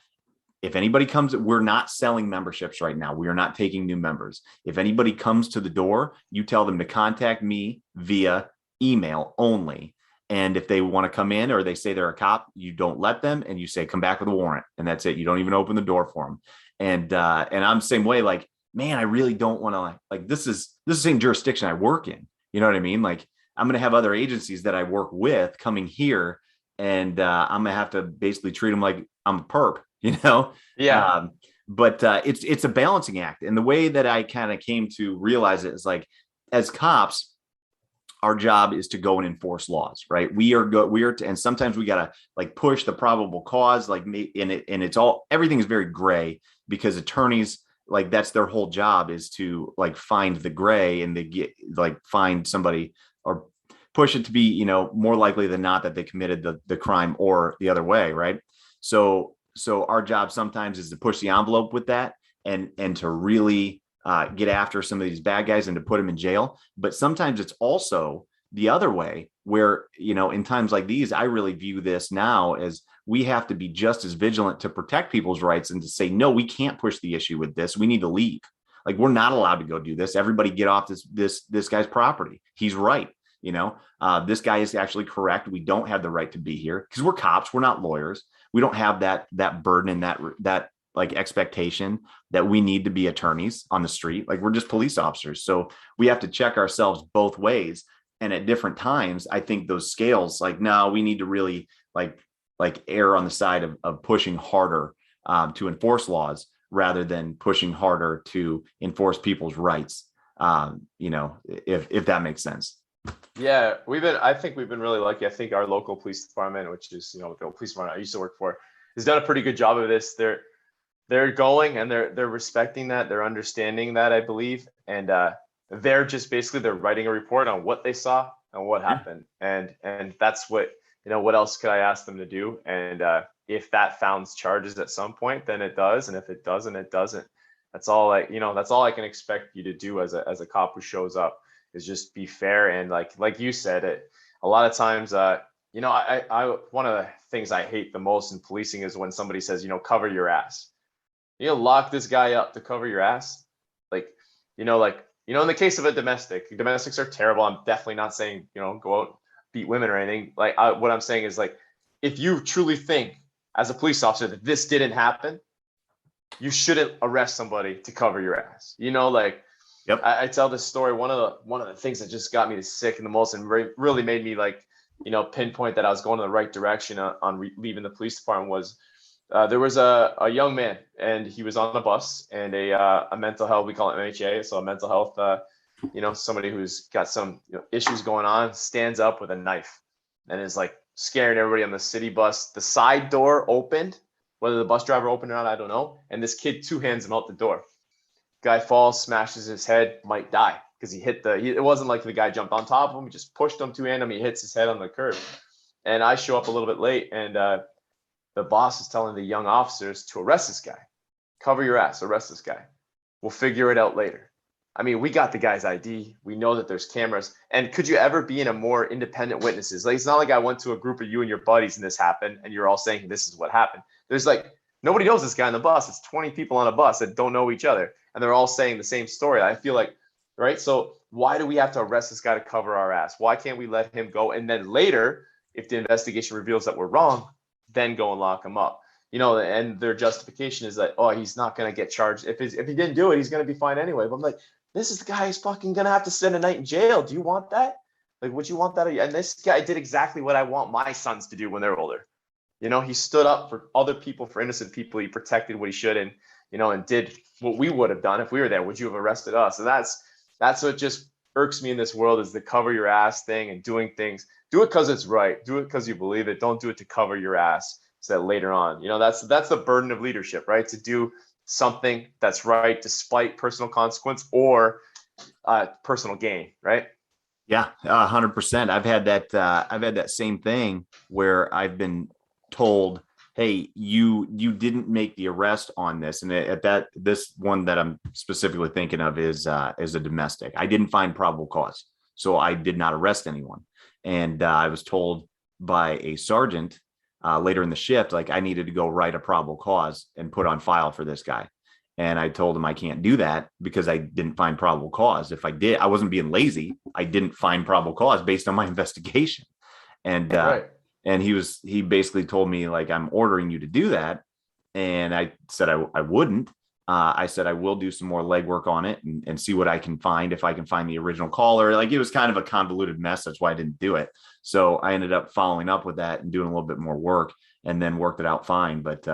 if anybody comes, we're not selling memberships right now. We are not taking new members. If anybody comes to the door, you tell them to contact me via email only. And if they want to come in or they say they're a cop, you don't let them, and you say, come back with a warrant. And that's it. You don't even open the door for them. And I'm the same way. Like, man, I really don't want to like, this is the same jurisdiction I work in. You know what I mean? Like, I'm going to have other agencies that I work with coming here, and I'm going to have to basically treat them like I'm a perp, Yeah. But it's a balancing act. And the way that I kind of came to realize it is like, as cops, our job is to go and enforce laws, right? And sometimes we got to like push the probable cause, like everything is very gray, because attorneys, like, that's their whole job, is to like find the gray, and they get like find somebody or push it to be, more likely than not that they committed the crime, or the other way. Right. So our job sometimes is to push the envelope with that, and to really get after some of these bad guys and to put them in jail. But sometimes it's also the other way, where, in times like these, I really view this now as we have to be just as vigilant to protect people's rights, and to say, no, we can't push the issue with this. We need to leave. Like, we're not allowed to go do this. Everybody get off this guy's property. He's right. This guy is actually correct. We don't have the right to be here, because we're cops. We're not lawyers. We don't have that burden and that like expectation that we need to be attorneys on the street. Like, we're just police officers. So we have to check ourselves both ways. And at different times, I think those scales, like, no, we need to really like err on the side of pushing harder to enforce laws, rather than pushing harder to enforce people's rights. If that makes sense. Yeah, I think we've been really lucky. I think our local police department, which is, the police department I used to work for, has done a pretty good job of this. They're going, and they're respecting that. They're understanding that, I believe. And they're just basically, they're writing a report on what they saw and what happened. And that's what, what else could I ask them to do? And if that founds charges at some point, then it does. And if it doesn't, it doesn't. That's all I can expect you to do as a cop who shows up, is just be fair. And like you said, a lot of times, I one of the things I hate the most in policing is when somebody says, cover your ass. Lock this guy up to cover your ass. In the case of domestics are terrible. I'm definitely not saying, go out, beat women or anything. What I'm saying is, if you truly think as a police officer that this didn't happen, you shouldn't arrest somebody to cover your ass. Yep. I tell this story. One of the things that just got me sick and the most, and really made me pinpoint that I was going in the right direction on leaving the police department, was there was a young man, and he was on a bus, and a mental health, we call it MHA, so a mental health, somebody who's got some issues going on, stands up with a knife and is scaring everybody on the city bus. The side door opened, whether the bus driver opened or not, I don't know. And this kid two hands him out the door. Guy falls, smashes his head, might die, because he hit it wasn't like the guy jumped on top of him. He just pushed him, two-handed him. He hits his head on the curb. And I show up a little bit late, and the boss is telling the young officers to arrest this guy. Cover your ass, arrest this guy. We'll figure it out later. I mean, we got the guy's ID. We know that there's cameras. And could you ever be in a more independent witnesses? Like, it's not like I went to a group of you and your buddies and this happened and you're all saying this is what happened. There's like, nobody knows this guy on the bus. It's 20 people on a bus that don't know each other. And they're all saying the same story. I feel like, right? So why do we have to arrest this guy to cover our ass? Why can't we let him go? And then later, if the investigation reveals that we're wrong, then go and lock him up. You know, and their justification is that, oh, he's not going to get charged. If he didn't do it, he's going to be fine anyway. But I'm like, this is the guy who's fucking going to have to spend a night in jail. Do you want that? Like, would you want that? And this guy did exactly what I want my sons to do when they're older. You know, he stood up for other people, for innocent people. He protected what he should, and, you know, and did what we would have done if we were there. Would you have arrested us? And that's what just irks me in this world, is the cover your ass thing and doing things. Do it because it's right. Do it because you believe it. Don't do it to cover your ass so that later on, you know, that's the burden of leadership, right? To do something that's right despite personal consequence or personal gain, right? Yeah, 100%. I've had that same thing where I've been told, hey, you didn't make the arrest on this. And this one that I'm specifically thinking of is a domestic. I didn't find probable cause, so I did not arrest anyone. And I was told by a sergeant later in the shift, like, I needed to go write a probable cause and put on file for this guy. And I told him I can't do that because I didn't find probable cause. If I did, I wasn't being lazy. I didn't find probable cause based on my investigation. And Right. and he basically told me, like, I'm ordering you to do that. And I said I wouldn't. I said I will do some more legwork on it and see what I can find, if I can find the original caller. Like, it was kind of a convoluted mess. That's why I didn't do it. So I ended up following up with that and doing a little bit more work, and then worked it out fine. But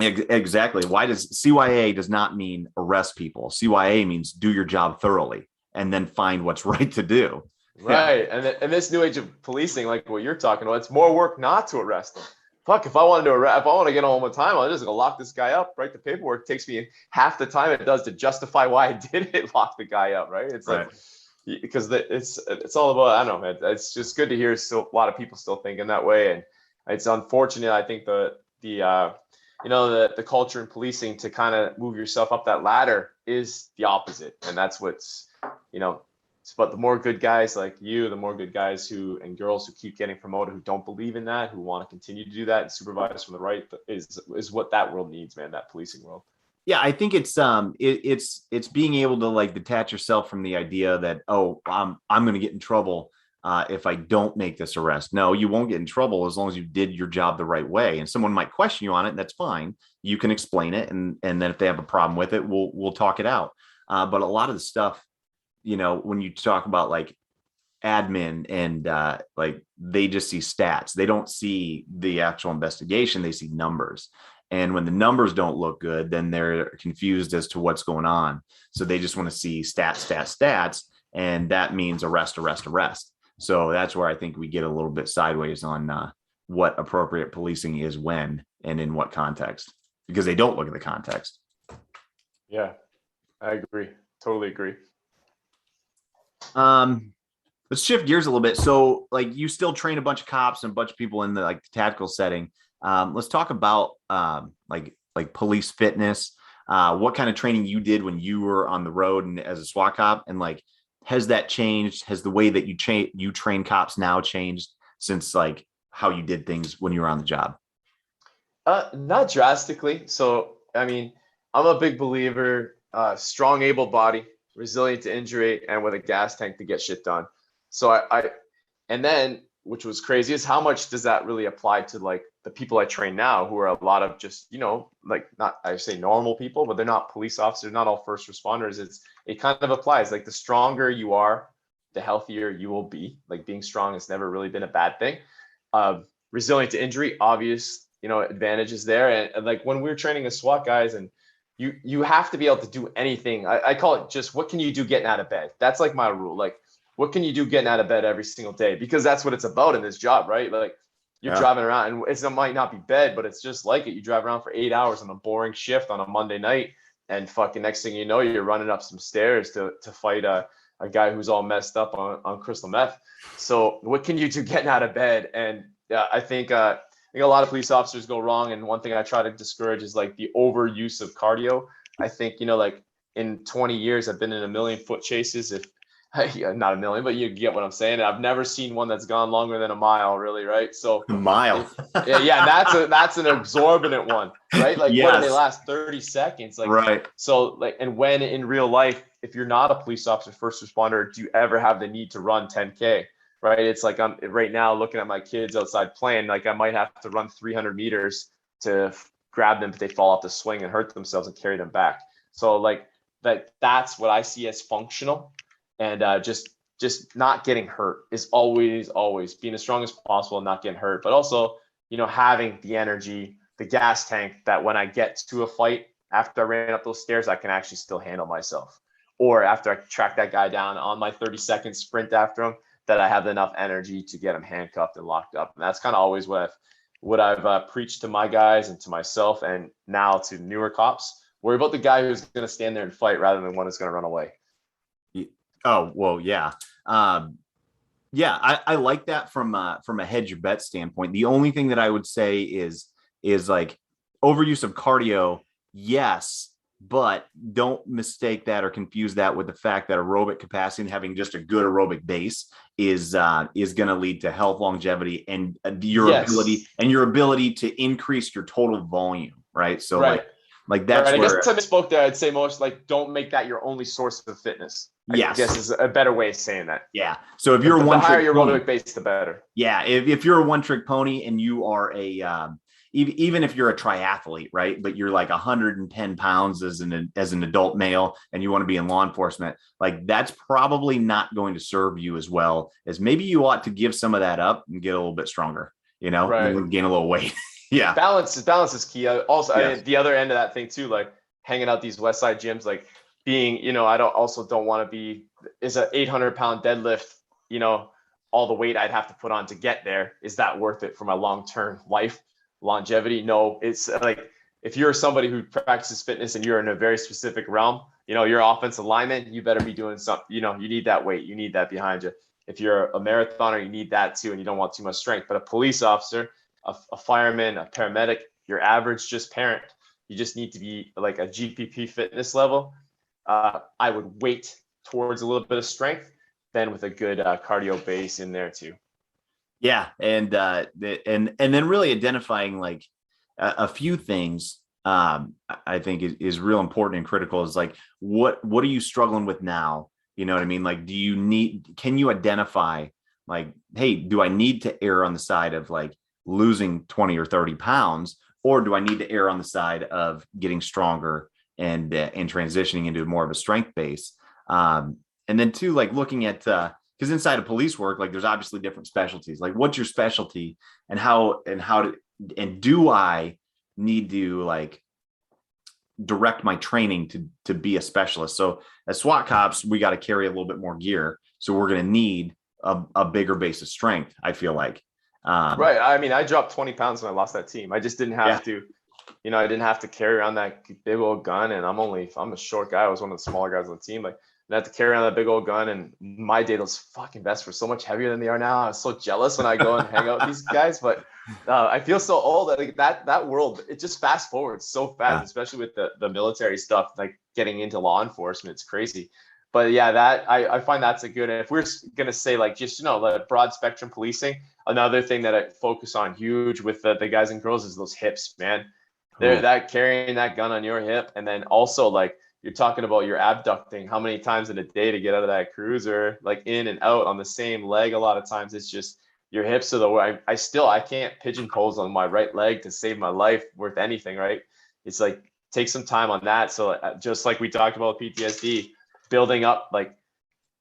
exactly. Why does CYA does not mean arrest people? CYA means do your job thoroughly and then find what's right to do. Right. Yeah. And this new age of policing, like what you're talking about, it's more work not to arrest them. Fuck, if I want to get home on time, I'll just go lock this guy up, write the paperwork. It takes me half the time it does to justify why I did it, lock the guy up, right? It's right. Like, because it's all about, I don't know, man. It's just good to hear still a lot of people still thinking that way. And it's unfortunate. I think the culture in policing to kind of move yourself up that ladder is the opposite. And that's what's, you know, but the more good guys like you, the more good guys and girls who keep getting promoted, who don't believe in that, who want to continue to do that and supervise from the right, is what that world needs, man, that policing world. Yeah, I think it's being able to, like, detach yourself from the idea that, oh, I'm going to get in trouble if I don't make this arrest. No, you won't get in trouble as long as you did your job the right way. And someone might question you on it, and that's fine. You can explain it, and then if they have a problem with it, we'll talk it out. But a lot of the stuff, you know, when you talk about, like, admin and like, they just see stats. They don't see the actual investigation. They see numbers. And when the numbers don't look good, then they're confused as to what's going on. So they just want to see stats. And that means arrest. So that's where I think we get a little bit sideways on what appropriate policing is when and in what context, because they don't look at the context. Yeah, I agree. Totally agree. Let's shift gears a little bit. So, like, you still train a bunch of cops and a bunch of people in the tactical setting. Let's talk about like police fitness. What kind of training you did when you were on the road and as a SWAT cop, and, like, has that changed? Has the way that you train cops now changed since, like, how you did things when you were on the job? Not drastically. So, I mean, I'm a big believer, strong, able body, resilient to injury, and with a gas tank to get shit done. So and then, which was crazy, is how much does that really apply to, like, the people I train now, who are a lot of just, you know, like, not, I say normal people, but they're not police officers, not all first responders. It kind of applies. Like, the stronger you are, the healthier you will be. Like, being strong has never really been a bad thing. Resilient to injury, obvious, you know, advantages there. And like, when we're training as SWAT guys, and you have to be able to do anything. I call it just, what can you do getting out of bed? That's like my rule. Like, what can you do getting out of bed every single day? Because that's what it's about in this job, right? Like, you're driving around, and it might not be bed, but it's just like it. You drive around for 8 hours on a boring shift on a Monday night, and fucking next thing you know, you're running up some stairs to fight a a guy who's all messed up on crystal meth. So what can you do getting out of bed? And I think a lot of police officers go wrong. And one thing I try to discourage is like the overuse of cardio. I think, like in 20 years, I've been in 1,000,000 foot chases. If not 1,000,000, but you get what I'm saying. And I've never seen one that's gone longer than a mile, really, right? So A mile. yeah, that's an exorbitant one, right? Like what do they Yes. last? 30 seconds. Like Right. so like, and when in real life, if you're not a police officer, first responder, do you ever have the need to run 10K? Right? It's like I'm right now looking at my kids outside playing, like I might have to run 300 meters to grab them if they fall off the swing and hurt themselves and carry them back. So like that's what I see as functional. And just not getting hurt is always being as strong as possible and not getting hurt, but also, having the energy, the gas tank that when I get to a fight, after I ran up those stairs, I can actually still handle myself. Or after I track that guy down on my 30-second sprint after him, that I have enough energy to get him handcuffed and locked up. And that's kind of always what I've preached to my guys and to myself, and now to newer cops. Worry about the guy who's going to stand there and fight rather than one who's going to run away. Oh, well, yeah. Yeah, I like that from a hedge your bet standpoint. The only thing that I would say is like overuse of cardio. Yes, but don't mistake that or confuse that with the fact that aerobic capacity and having just a good aerobic base is going to lead to health, longevity, and your ability to increase your total volume. Right. So like that's right. where I guess I misspoke there. I'd say most like don't make that your only source of fitness. Yes. I guess is a better way of saying that. Yeah. So if you're the higher your aerobic base, the better. Yeah. If you're a one-trick pony and you are even if you're a triathlete, right, but you're like 110 pounds as an adult male and you want to be in law enforcement, like that's probably not going to serve you as well as maybe you ought to give some of that up and get a little bit stronger, right. and gain a little weight. Yeah. Balance is key. Also, the other end of that thing too, like hanging out these West Side gyms, like being, I don't want to be, is an 800-pound deadlift, all the weight I'd have to put on to get there. Is that worth it for my long-term life longevity? No, it's like, if you're somebody who practices fitness and you're in a very specific realm, you're offensive lineman, you better be doing something, you need that weight, you need that behind you. If you're a marathoner, you need that too, and you don't want too much strength. But a police officer, a fireman, a paramedic, your average just parent, you just need to be like a GPP fitness level. I would weight towards a little bit of strength, then with a good cardio base in there too. Yeah, and then really identifying like a few things I think is real important and critical is like what are you struggling with now? You know what I mean? Like, can you identify like, hey, do I need to err on the side of like losing 20 or 30 pounds, or do I need to err on the side of getting stronger and transitioning into more of a strength base? And then two, like looking at, because inside of police work, like there's obviously different specialties. Like, what's your specialty, and do I need to like direct my training to be a specialist? So as SWAT cops, we got to carry a little bit more gear, so we're going to need a bigger base of strength, I feel like. Right. I mean, I dropped 20 pounds when I lost that team. I just didn't have to, I didn't have to carry around that big old gun. And I'm a short guy. I was one of the smaller guys on the team. Like, I had to carry around that big old gun. And my those fucking vests were so much heavier than they are now. I was so jealous when I go and hang out with these guys. But I feel so old that like, that world, it just fast forwards so fast, especially with the military stuff, like getting into law enforcement. It's crazy. But yeah, that I find that's a good, if we're going to say like, just, the broad spectrum policing, another thing that I focus on huge with the guys and girls is those hips, man. They're that carrying that gun on your hip. And then also like you're talking about your abducting, how many times in a day to get out of that cruiser, like in and out on the same leg. A lot of times it's just your hips are the way I can't pigeon pose on my right leg to save my life worth anything. Right. It's like, take some time on that. So just like we talked about PTSD, building up, like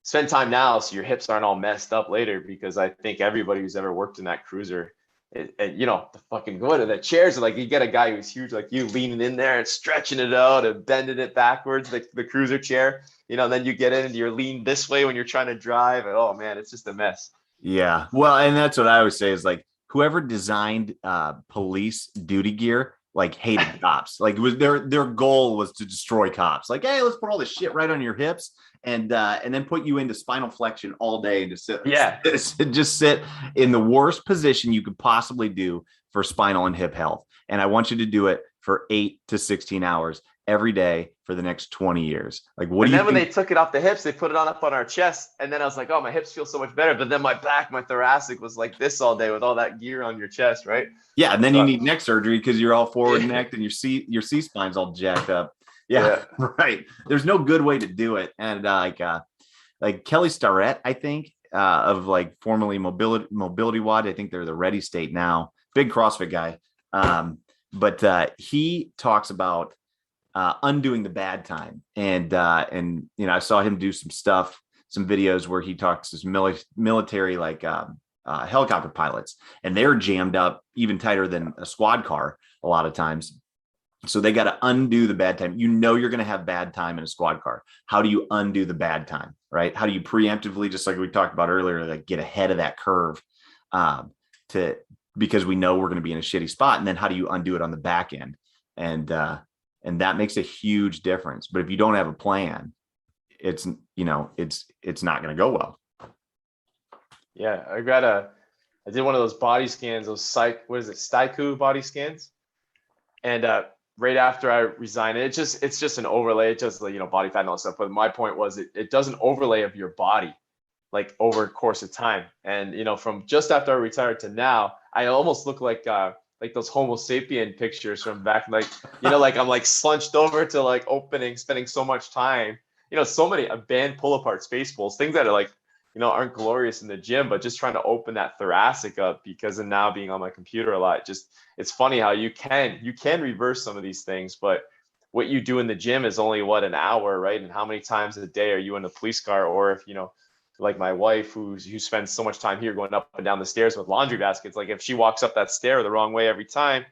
spend time now so your hips aren't all messed up later, because I think everybody who's ever worked in that cruiser, and the fucking good of the chairs are like, you get a guy who's huge like you leaning in there and stretching it out and bending it backwards, like the cruiser chair, then you get in and you're leaned this way when you're trying to drive, and oh man, it's just a mess. Yeah, well, and that's what I always say is like, whoever designed police duty gear like hated cops. Like it was their goal was to destroy cops. Like, hey, let's put all this shit right on your hips and then put you into spinal flexion all day and Yeah. just sit in the worst position you could possibly do for spinal and hip health. And I want you to do it for 8 to 16 hours every day for the next 20 years. Like, what do you think? When they took it off the hips, they put it up on our chest. And then I was like, oh, my hips feel so much better. But then my back, my thoracic was like this all day with all that gear on your chest, right? Yeah. And then you need neck surgery because you're all forward necked and your C spine's all jacked up. Yeah. Right. There's no good way to do it. And like Kelly Starrett, I think, of like formerly Mobility Wad. I think they're the Ready State now. Big CrossFit guy. But he talks about undoing the bad time. And I saw him do some videos where he talks to some military, like helicopter pilots, and they're jammed up even tighter than a squad car a lot of times. So they got to undo the bad time. You're going to have bad time in a squad car. How do you undo the bad time, right? How do you preemptively, just like we talked about earlier, like get ahead of that curve because we know we're going to be in a shitty spot. And then how do you undo it on the back end? And that makes a huge difference. But if you don't have a plan, it's not going to go well. Yeah. I did one of those body scans, those Staiku body scans. And right after I resigned, it's just an overlay. It just, body fat and all that stuff. But my point was it does an overlay of your body, like over a course of time. And, from just after I retired to now, I almost look like those Homo sapien pictures from back, like I'm like slunched over to like spending so much time, so many band pull apart space pulls, things that are like, aren't glorious in the gym, but just trying to open that thoracic up because of now being on my computer a lot. Just, it's funny how you can reverse some of these things, but what you do in the gym is only an hour, right? And how many times a day are you in a police car? Or if, like my wife who spends so much time here going up and down the stairs with laundry baskets, like if she walks up that stair the wrong way every time,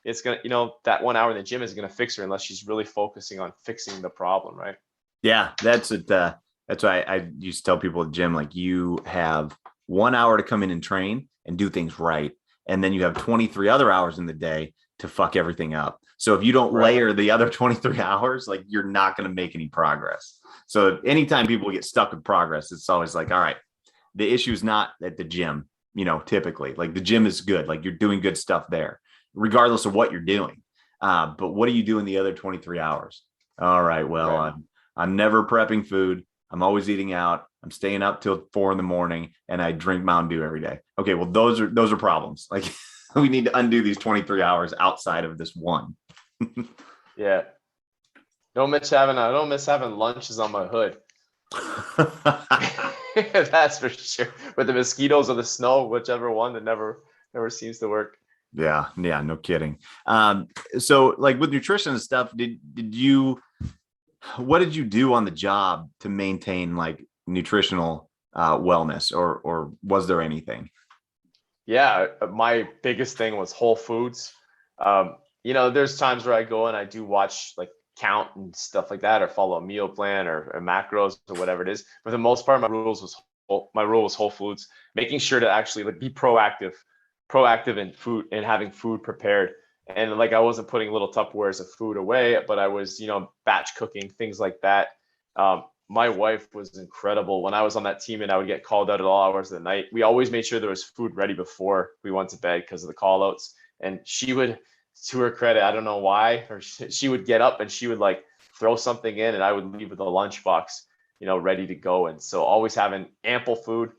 it's going to, that 1 hour in the gym is going to fix her unless she's really focusing on fixing the problem, right? Yeah, that's it. That's why I used to tell people at the gym, like, you have 1 hour to come in and train and do things right. And then you have 23 other hours in the day to fuck everything up. So if you don't layer the other 23 hours, like, you're not going to make any progress. So anytime people get stuck with progress, it's always like, all right, the issue is not at the gym, typically. Like, the gym is good. Like, you're doing good stuff there, regardless of what you're doing. But what do you do in the other 23 hours? All right, well, I'm never prepping food. I'm always eating out. I'm staying up till 4 a.m. and I drink Mountain Dew every day. Okay, well, those are problems. Like, we need to undo these 23 hours outside of this one. Yeah. Don't miss having lunches on my hood. That's for sure. With the mosquitoes or the snow, whichever one, that never seems to work. Yeah, no kidding. So like with nutrition and stuff, what did you do on the job to maintain like nutritional wellness, or was there anything? Yeah, my biggest thing was whole foods. There's times where I go and I do watch like count and stuff like that, or follow a meal plan or macros or whatever it is. For the most part, my rule was whole foods, making sure to actually like be proactive in food and having food prepared. And like, I wasn't putting little Tupperwares of food away, but I was, batch cooking, things like that. My wife was incredible. When I was on that team and I would get called out at all hours of the night, we always made sure there was food ready before we went to bed because of the call outs. And she would, to her credit, I don't know why, or she would get up and she would like throw something in and I would leave with a lunchbox, ready to go. And so always having ample food.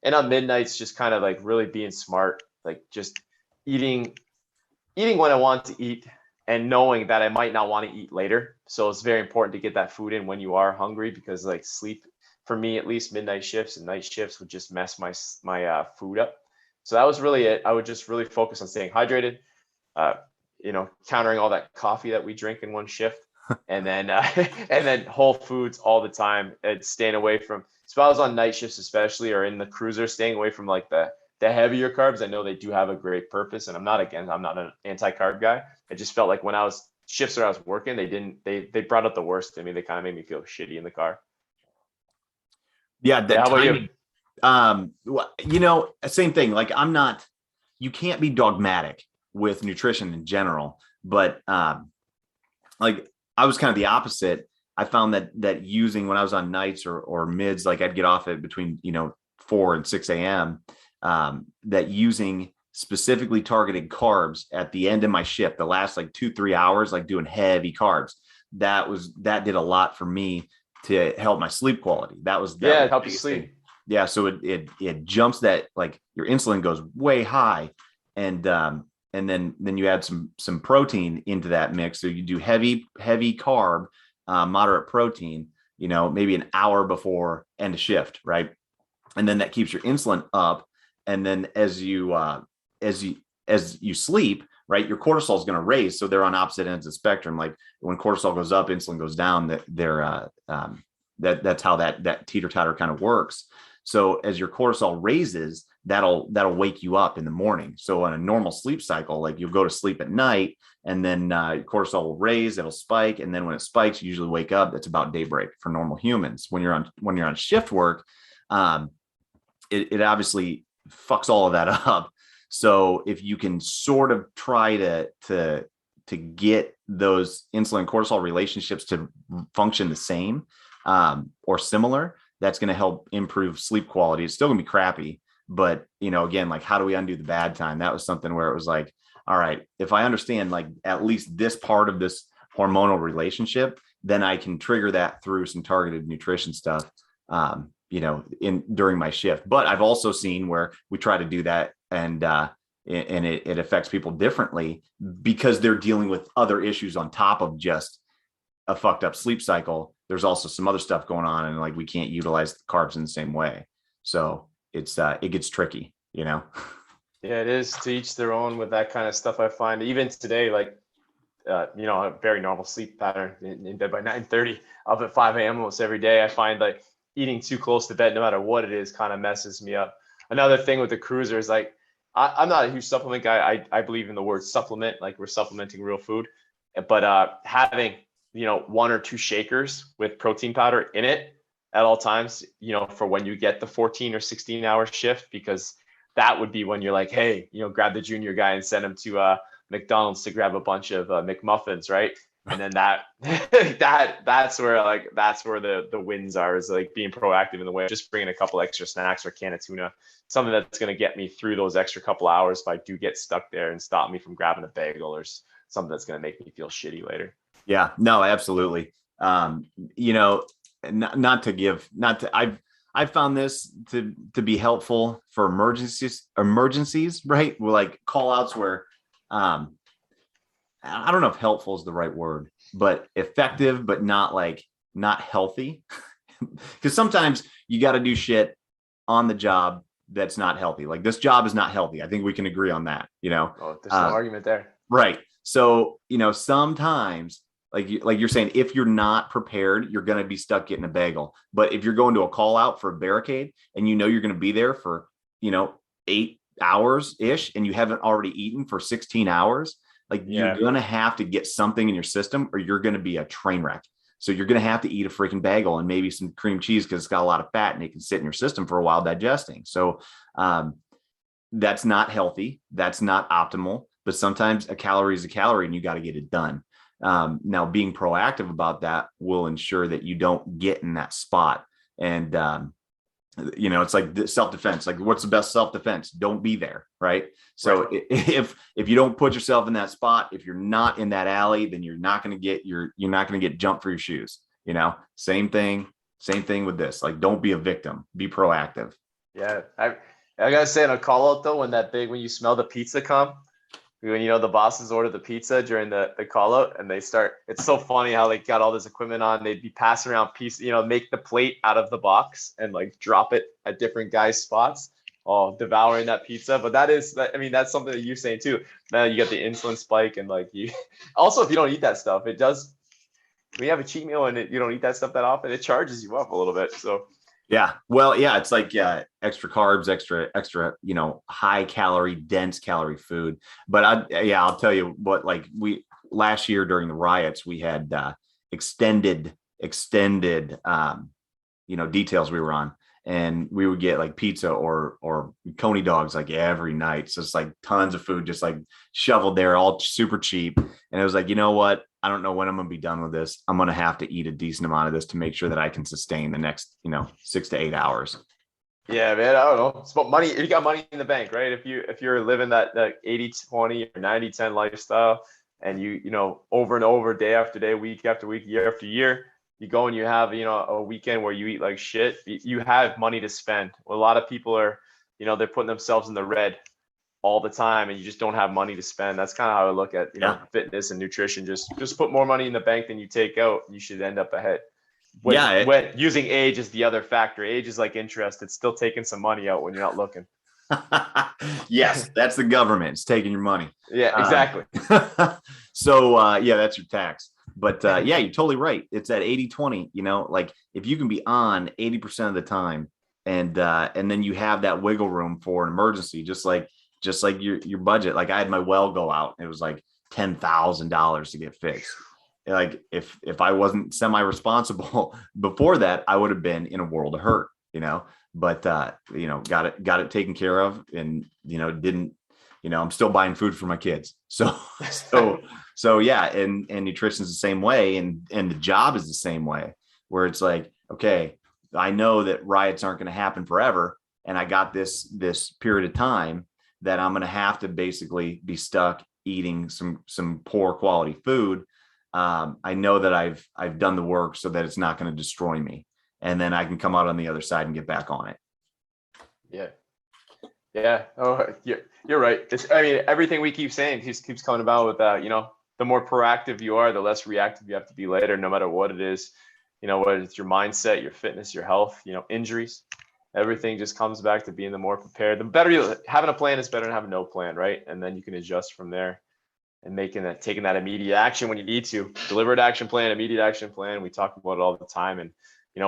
And on midnights, just kind of like really being smart, like just eating what I want to eat and knowing that I might not want to eat later. So it's very important to get that food in when you are hungry, because like sleep, for me at least, midnight shifts and night shifts would just mess my food up. So that was really it. I would just really focus on staying hydrated, countering all that coffee that we drink in one shift, and then whole foods all the time, and staying away from, so I was on night shifts especially, or in the cruiser, staying away from like the heavier carbs. I know they do have a great purpose, and I'm not an anti-carb guy. I just felt like when I was shifts where I was working, they brought out the worst in me. They kind of made me feel shitty in the car. Yeah. How about you? Same thing. Like, you can't be dogmatic with nutrition in general. But like I was kind of the opposite. I found that using when I was on nights or mids, like I'd get off at between 4 and 6 a.m. That using specifically targeted carbs at the end of my shift, the last like 2-3 hours, like doing heavy carbs, that did a lot for me to help my sleep quality. That was Yeah, the it helps you biggest sleep. thing. Yeah, so it jumps that, like your insulin goes way high, and then you add some protein into that mix. So you do heavy carb, moderate protein, maybe an hour before end of shift, right? And then that keeps your insulin up. And then as you sleep, right, your cortisol is going to raise. So they're on opposite ends of the spectrum. Like when cortisol goes up, insulin goes down. That's how that teeter totter kind of works. So as your cortisol raises, that'll wake you up in the morning. So on a normal sleep cycle, like you'll go to sleep at night, and then cortisol will raise, it'll spike, and then when it spikes, you usually wake up. That's about daybreak for normal humans. When you're on shift work, it obviously fucks all of that up. So if you can sort of try to get those insulin cortisol relationships to function the same or similar, that's going to help improve sleep quality. It's still going to be crappy, but again, like how do we undo the bad time? That was something where it was like, all right, if I understand like at least this part of this hormonal relationship, then I can trigger that through some targeted nutrition stuff, during my shift. But I've also seen where we try to do that and it affects people differently because they're dealing with other issues on top of just a fucked up sleep cycle. There's also some other stuff going on, and like we can't utilize the carbs in the same way. So it gets tricky, Yeah, it is, to each their own with that kind of stuff. I find even today, like a very normal sleep pattern, in bed by 9:30, up at 5 a.m. almost every day. I find like eating too close to bed, no matter what it is, kind of messes me up. Another thing with the cruiser is like, I'm not a huge supplement guy. I believe in the word supplement, like we're supplementing real food, but having 1 or 2 shakers with protein powder in it at all times, for when you get the 14 or 16 hour shift, because that would be when you're like, hey, grab the junior guy and send him to McDonald's to grab a bunch of McMuffins, right? And then that's where the wins are, is like being proactive in the way, just bringing a couple extra snacks or a can of tuna, something that's going to get me through those extra couple hours if I do get stuck there, and stop me from grabbing a bagel or something that's going to make me feel shitty later. Yeah, no, absolutely. Not to I've found this to be helpful for emergencies, right? Well, like call outs where, I don't know if helpful is the right word, but effective, but not healthy. Because sometimes you got to do shit on the job that's not healthy. Like this job is not healthy. I think we can agree on that, Oh, there's no argument there. Right. So, sometimes like you're saying, if you're not prepared, you're going to be stuck getting a bagel. But if you're going to a call out for a barricade and you're going to be there for, 8 hours ish, and you haven't already eaten for 16 hours, like you're going to have to get something in your system or you're going to be a train wreck. So you're going to have to eat a freaking bagel and maybe some cream cheese because it's got a lot of fat and it can sit in your system for a while digesting. So that's not healthy. That's not optimal. But sometimes a calorie is a calorie and you got to get it done. Now, being proactive about that will ensure that you don't get in that spot. And, it's like self-defense. Like, what's the best self-defense? Don't be there, right? So right. If you don't put yourself in that spot, if you're not in that alley, then you're not going to get jumped for your shoes. Same thing with this. Like, don't be a victim. Be proactive. Yeah, I gotta say, on a call out though, when you smell the pizza come. When the bosses order the pizza during the call out, and it's so funny how they got all this equipment on. They'd be passing around pieces, make the plate out of the box and like drop it at different guys' spots, all devouring that pizza. But that's something that you're saying too. Now you get the insulin spike, and like you also, if you don't eat that stuff, it does. When you have a cheat meal and you don't eat that stuff that often, it charges you up a little bit. So yeah, well, yeah, it's like extra carbs, extra, high calorie, dense calorie food. But I'll tell you what, like last year during the riots, we had extended, details we were on, and we would get like pizza or coney dogs like every night. So it's like tons of food just like shoveled there, all super cheap. And it was like, you know what? I don't know when I'm gonna be done with this. I'm gonna have to eat a decent amount of this to make sure that I can sustain the next, 6 to 8 hours. Yeah, man. I don't know. It's about money. You got money in the bank, right? If you're living that 80-20 or 90-10 lifestyle, and over and over, day after day, week after week, year after year, you go and you have a weekend where you eat like shit. You have money to spend. Well, a lot of people are, they're putting themselves in the red all the time, and you just don't have money to spend. That's kind of how I look at Yeah. fitness and nutrition. Just put more money in the bank than you take out. You should end up ahead. Yeah. When using age is the other factor. Age is like interest. It's still taking some money out when you're not looking. Yes, that's the government. It's taking your money. Yeah, exactly. So yeah, that's your tax. But yeah, you're totally right. It's at 80-20, like if you can be on 80% of the time, and then you have that wiggle room for an emergency, just like your budget. Like I had my well go out. It was like $10,000 to get fixed. Like if I wasn't semi-responsible before that, I would have been in a world of hurt, but got it taken care of, and didn't, I'm still buying food for my kids. So yeah, and nutrition is the same way, and the job is the same way, where it's like, okay, I know that riots aren't going to happen forever, and I got this period of time that I'm going to have to basically be stuck eating some poor quality food. I know that I've done the work so that it's not going to destroy me, and then I can come out on the other side and get back on it. Yeah. Oh, you're right. Everything we keep saying keeps coming about with that. The more proactive you are, the less reactive you have to be later, no matter what it is. Whether it's your mindset, your fitness, your health, injuries, everything just comes back to being the more prepared. The better having a plan is better than having no plan, right? And then you can adjust from there, and taking that immediate action when you need to. Deliberate action plan, immediate action plan. We talk about it all the time. And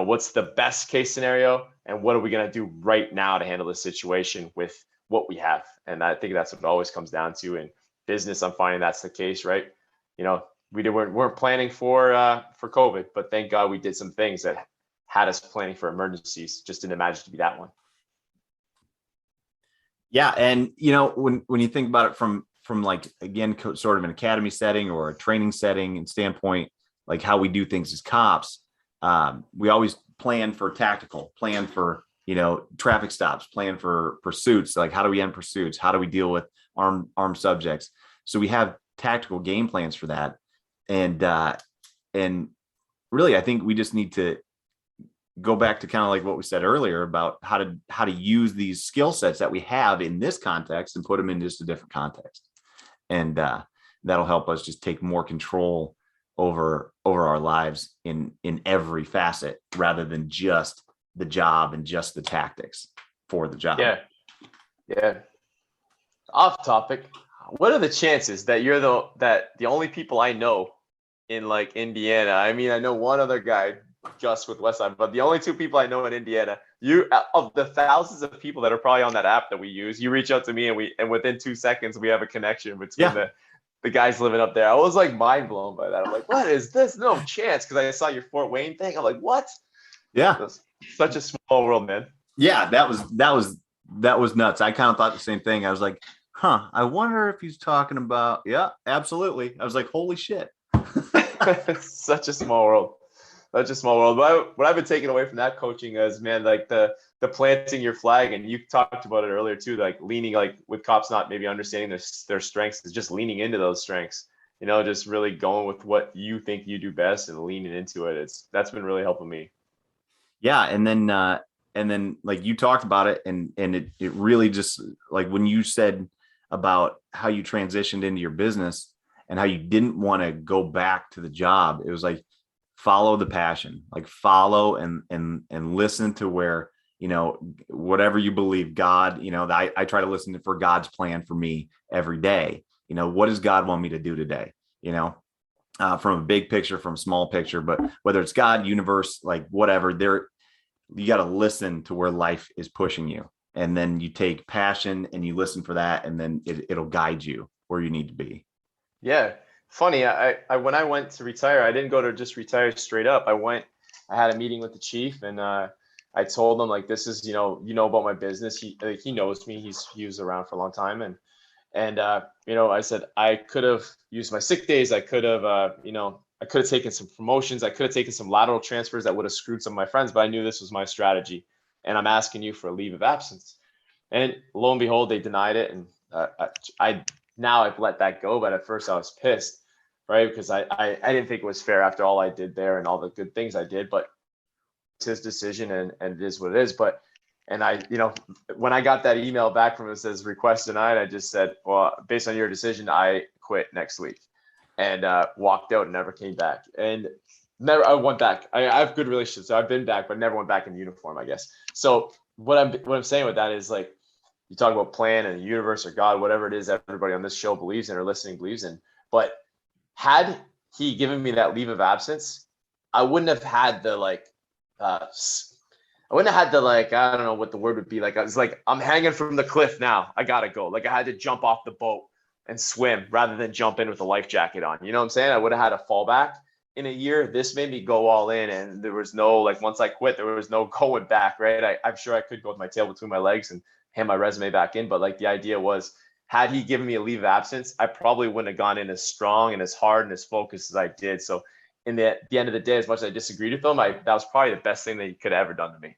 what's the best case scenario, and what are we going to do right now to handle this situation with what we have? And I think that's what it always comes down to. In business, I'm finding that's the case, right? We weren't planning for COVID, but thank God we did some things that had us planning for emergencies. Just didn't imagine to be that one. Yeah, and when you think about it from like, again, sort of an academy setting or a training setting and standpoint, like how we do things as cops, we always plan for tactical, plan for traffic stops, plan for pursuits. Like, how do we end pursuits? How do we deal with armed subjects? So we have tactical game plans for that, and really, I think we just need to go back to kind of like what we said earlier about how to use these skill sets that we have in this context and put them in just a different context, and that'll help us just take more control over our lives in every facet, rather than just the job and just the tactics for the job. Yeah. Off topic. What are the chances that you're the only people I know in like Indiana? I mean, I know one other guy just with Westside, but the only two people I know in Indiana, of the thousands of people that are probably on that app that we use, you reach out to me, and within 2 seconds we have a connection between the guys living up there. I was like mind blown by that. I'm like, what is this? No chance. Because I saw your Fort Wayne thing. I'm like, what? Yeah. Such a small world, man. Yeah, that was nuts. I kind of thought the same thing. I was like, I wonder if he's talking about, yeah, absolutely. I was like, holy shit. Such a small world. Such a small world. But what I've been taking away from that coaching is, man, like the planting your flag, and you talked about it earlier too, like leaning, like with cops not maybe understanding their strengths, is just leaning into those strengths, just really going with what you think you do best and leaning into it. That's been really helping me. Yeah. And then like you talked about it, and it really just, like when you said about how you transitioned into your business and how you didn't want to go back to the job, it was like, follow the passion, like follow and listen to where, whatever you believe God, I try to listen for God's plan for me every day. What does God want me to do today? From a big picture, from a small picture, but whether it's God, universe, like whatever, you got to listen to where life is pushing you. And then you take passion and you listen for that, and then it'll guide you where you need to be. Yeah. Funny. I when I went to retire, I didn't go to just retire straight up. I had a meeting with the chief, and I told him like, this is, you know about my business. He knows me. He was around for a long time. And I said I could have used my sick days. I could have, I could have taken some promotions. I could have taken some lateral transfers that would have screwed some of my friends, but I knew this was my strategy. And I'm asking you for a leave of absence. And lo and behold, they denied it. And now I've let that go. But at first I was pissed, right? Because I didn't think it was fair after all I did there and all the good things I did. But it's his decision, and it is what it is. But and when I got that email back from him that says request denied, I just said, well, based on your decision, I quit next week, and walked out and never came back. And I went back. I have good relationships. So I've been back, but never went back in uniform, I guess. So what I'm saying with that is, like, you talk about plan and the universe or God, whatever it is everybody on this show believes in or listening believes in. But had he given me that leave of absence, I wouldn't have had the I wouldn't have had the I don't know what the word would be. Like, I was like, I'm hanging from the cliff now. I gotta go. Like, I had to jump off the boat and swim rather than jump in with a life jacket on. You know what I'm saying? I would have had a fallback. In a year, this made me go all in, and there was no, like, once I quit, there was no going back, right? I'm sure I could go with my tail between my legs and hand my resume back in, but like, the idea was, had he given me a leave of absence, I probably wouldn't have gone in as strong and as hard and as focused as I did. So in the end of the day, as much as I disagreed with him, that was probably the best thing that he could have ever done to me.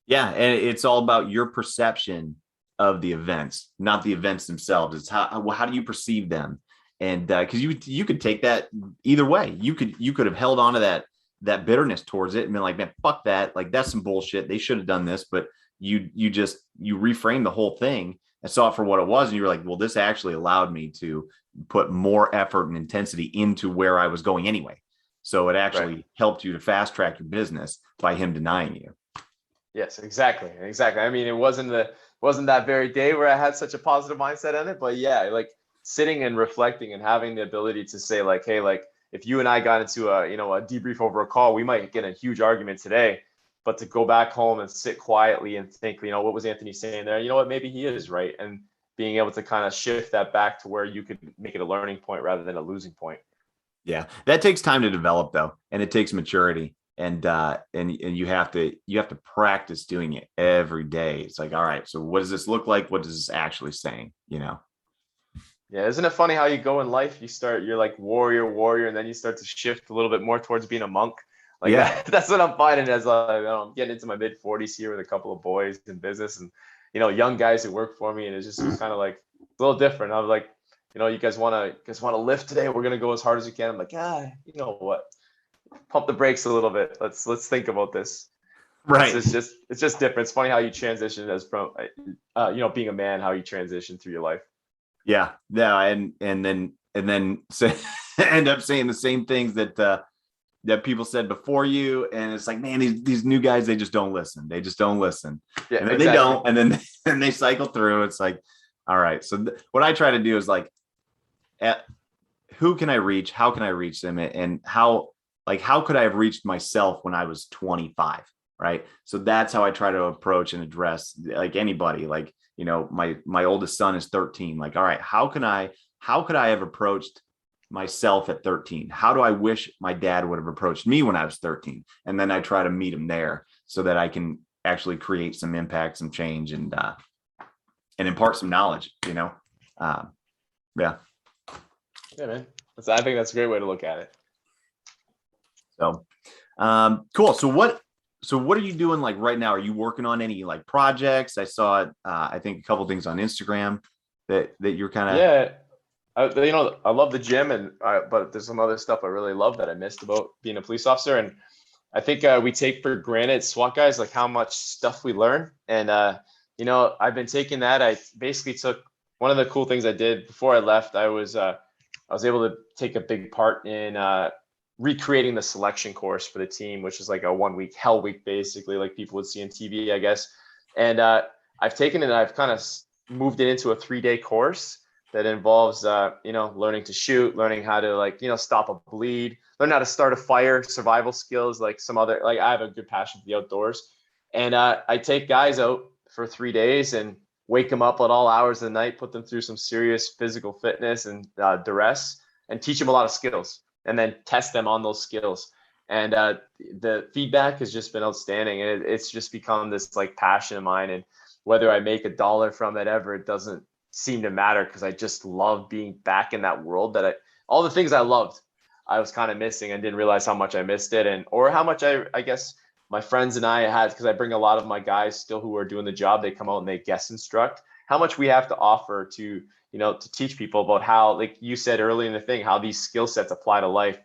Yeah, and it's all about your perception of the events, not the events themselves. It's how do you perceive them? And because you could take that either way. You could have held on to that bitterness towards it and been like, man, fuck that. Like, that's some bullshit. They should have done this. But you reframed the whole thing and saw it for what it was. And you were like, well, this actually allowed me to put more effort and intensity into where I was going anyway. So it actually helped you to fast track your business by him denying you. Yes, exactly. I mean, it wasn't that very day where I had such a positive mindset on it, but yeah, like, sitting and reflecting and having the ability to say, like, hey, like, if you and I got into a debrief over a call, we might get a huge argument today, but to go back home and sit quietly and think, what was Anthony saying there? You know what, maybe he is right. And being able to kind of shift that back to where you could make it a learning point rather than a losing point. Yeah, that takes time to develop, though, and it takes maturity. And you have to practice doing it every day. It's like, all right, so what does this look like? What is this actually saying? Yeah, isn't it funny how you go in life? You're like warrior, and then you start to shift a little bit more towards being a monk. Like, yeah, that's what I'm finding as I'm getting into my mid 40s here with a couple of boys in business, and young guys who work for me, and it's kind of like a little different. I'm like, you guys want to lift today? We're gonna go as hard as we can. I'm like, you know what? Pump the brakes a little bit. Let's think about this. Right. It's just different. It's funny how you transition as from being a man, how you transition through your life. Yeah, and then end up saying the same things that people said before you, and it's like, man, these new guys, they just don't listen. They just don't listen. Yeah, and then exactly. They don't, and then they cycle through. It's like, all right. So what I try to do is like, who can I reach? How can I reach them? And how could I have reached myself when I was 25? Right. So that's how I try to approach and address, like, anybody. Like, my oldest son is 13. Like, all right, how could I have approached myself at 13? How do I wish my dad would have approached me when I was 13? And then I try to meet him there so that I can actually create some impact, some change, and impart some knowledge, Yeah. Yeah, man. I think that's a great way to look at it. So, cool. So what are you doing, like, right now? Are you working on any, like, projects? I saw I think a couple things on Instagram that you're kind of. Yeah. I love the gym, but there's some other stuff I really love that I missed about being a police officer. And I think we take for granted, SWAT guys, like, how much stuff we learn. And, I've been taking that. I basically took one of the cool things I did before I left. I was able to take a big part in recreating the selection course for the team, which is like a 1 week hell week, basically, like people would see on TV, I guess. And I've taken it and I've kind of moved it into a 3-day course that involves, learning to shoot, learning how to, stop a bleed, learn how to start a fire, survival skills, like some other, like, I have a good passion for the outdoors. And I take guys out for 3 days and wake them up at all hours of the night, put them through some serious physical fitness and duress, and teach them a lot of skills, and then test them on those skills. And the feedback has just been outstanding, and it's just become this like passion of mine. And whether I make $1 from it ever, it doesn't seem to matter, because I just love being back in that world that all the things I loved, I was kind of missing and didn't realize how much I missed it, and or how much I guess my friends and I had, because I bring a lot of my guys still who are doing the job. They come out and they guest instruct. How much we have to offer to, to teach people about how, like you said early in the thing, how these skill sets apply to life.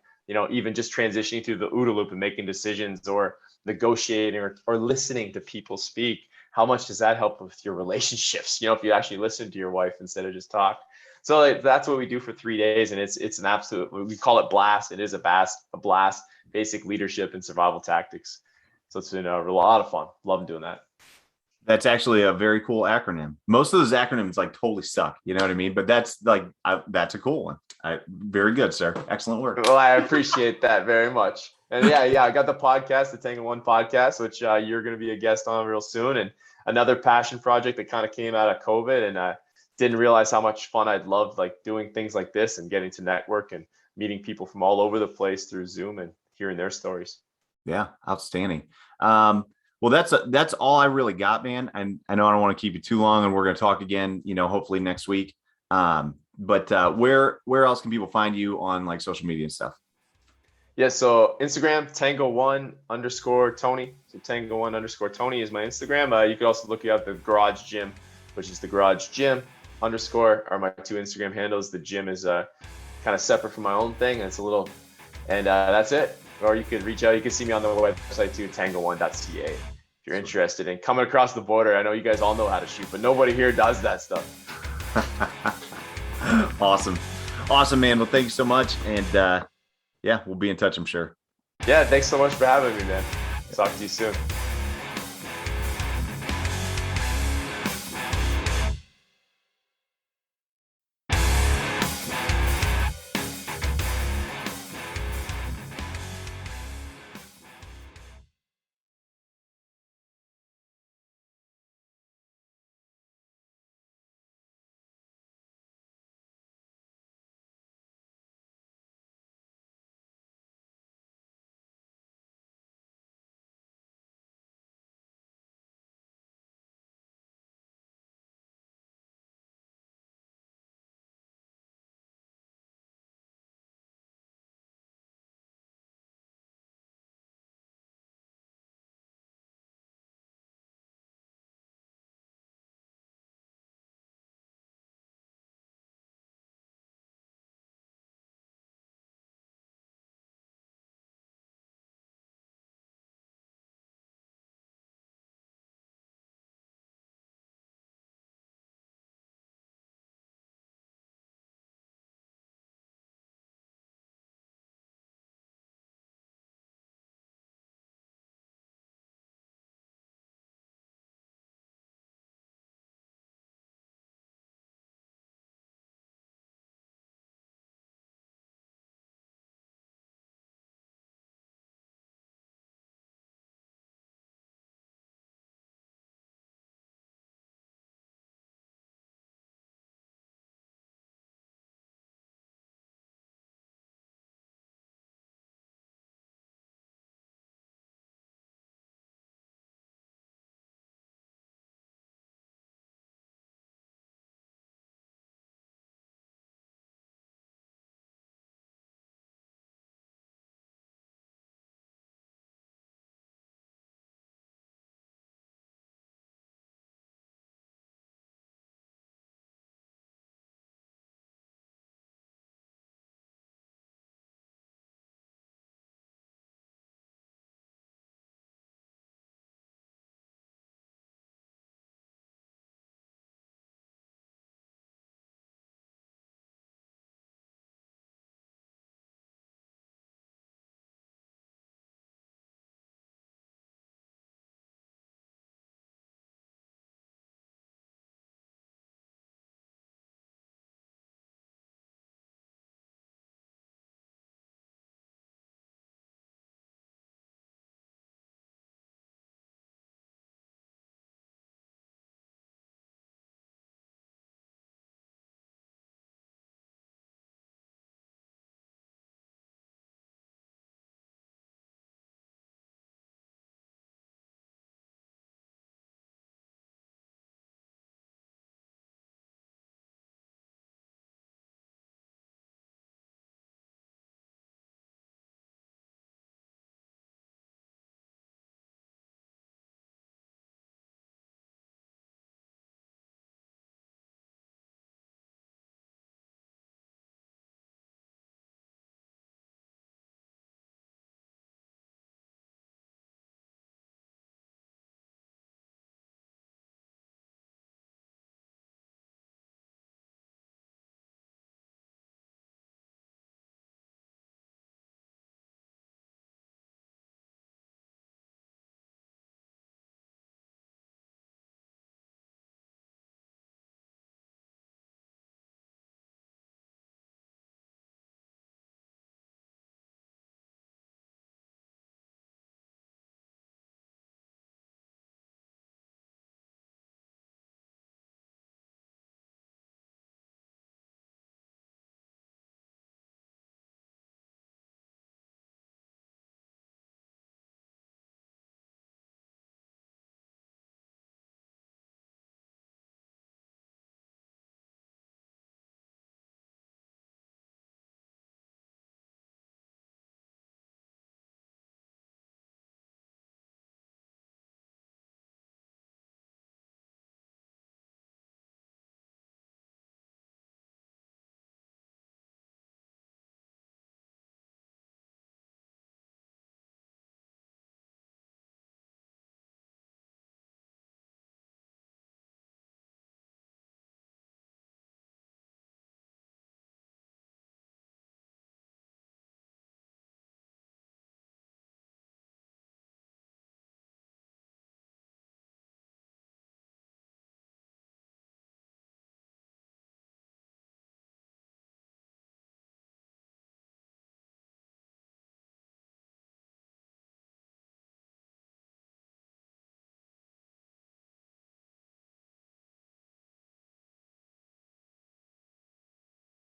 Even just transitioning through the OODA loop and making decisions, or negotiating, or listening to people speak. How much does that help with your relationships? If you actually listen to your wife instead of just talk. So like, that's what we do for 3 days, and it's an absolute. We call it blast. It is a blast. Basic leadership and survival tactics. So it's been a lot of fun. Love doing that. That's actually a very cool acronym. Most of those acronyms like totally suck. You know what I mean? But that's that's a cool one. Very good, sir. Excellent work. Well, I appreciate that very much. And yeah, I got the podcast, the Tango One podcast, which you're going to be a guest on real soon. And another passion project that kind of came out of COVID, and I didn't realize how much fun I'd love like doing things like this and getting to network and meeting people from all over the place through Zoom and hearing their stories. Yeah, outstanding. Well, that's all I really got, man. And I know I don't want to keep you too long, and we're going to talk again, hopefully next week. But where else can people find you on like social media and stuff? Yeah, so Instagram, Tango1_Tony. So Tango1_Tony is my Instagram. You can also look up the Garage Gym, which is the Garage Gym _ are my 2 Instagram handles. The gym is kind of separate from my own thing. It's a little, and that's it. Or you could reach out. You can see me on the website too, tango1.ca. If you're interested in coming across the border. I know you guys all know how to shoot, but nobody here does that stuff. Awesome, man. Well, thank you so much, and yeah, we'll be in touch, I'm sure. Yeah, thanks so much for having me, man. Talk to you soon.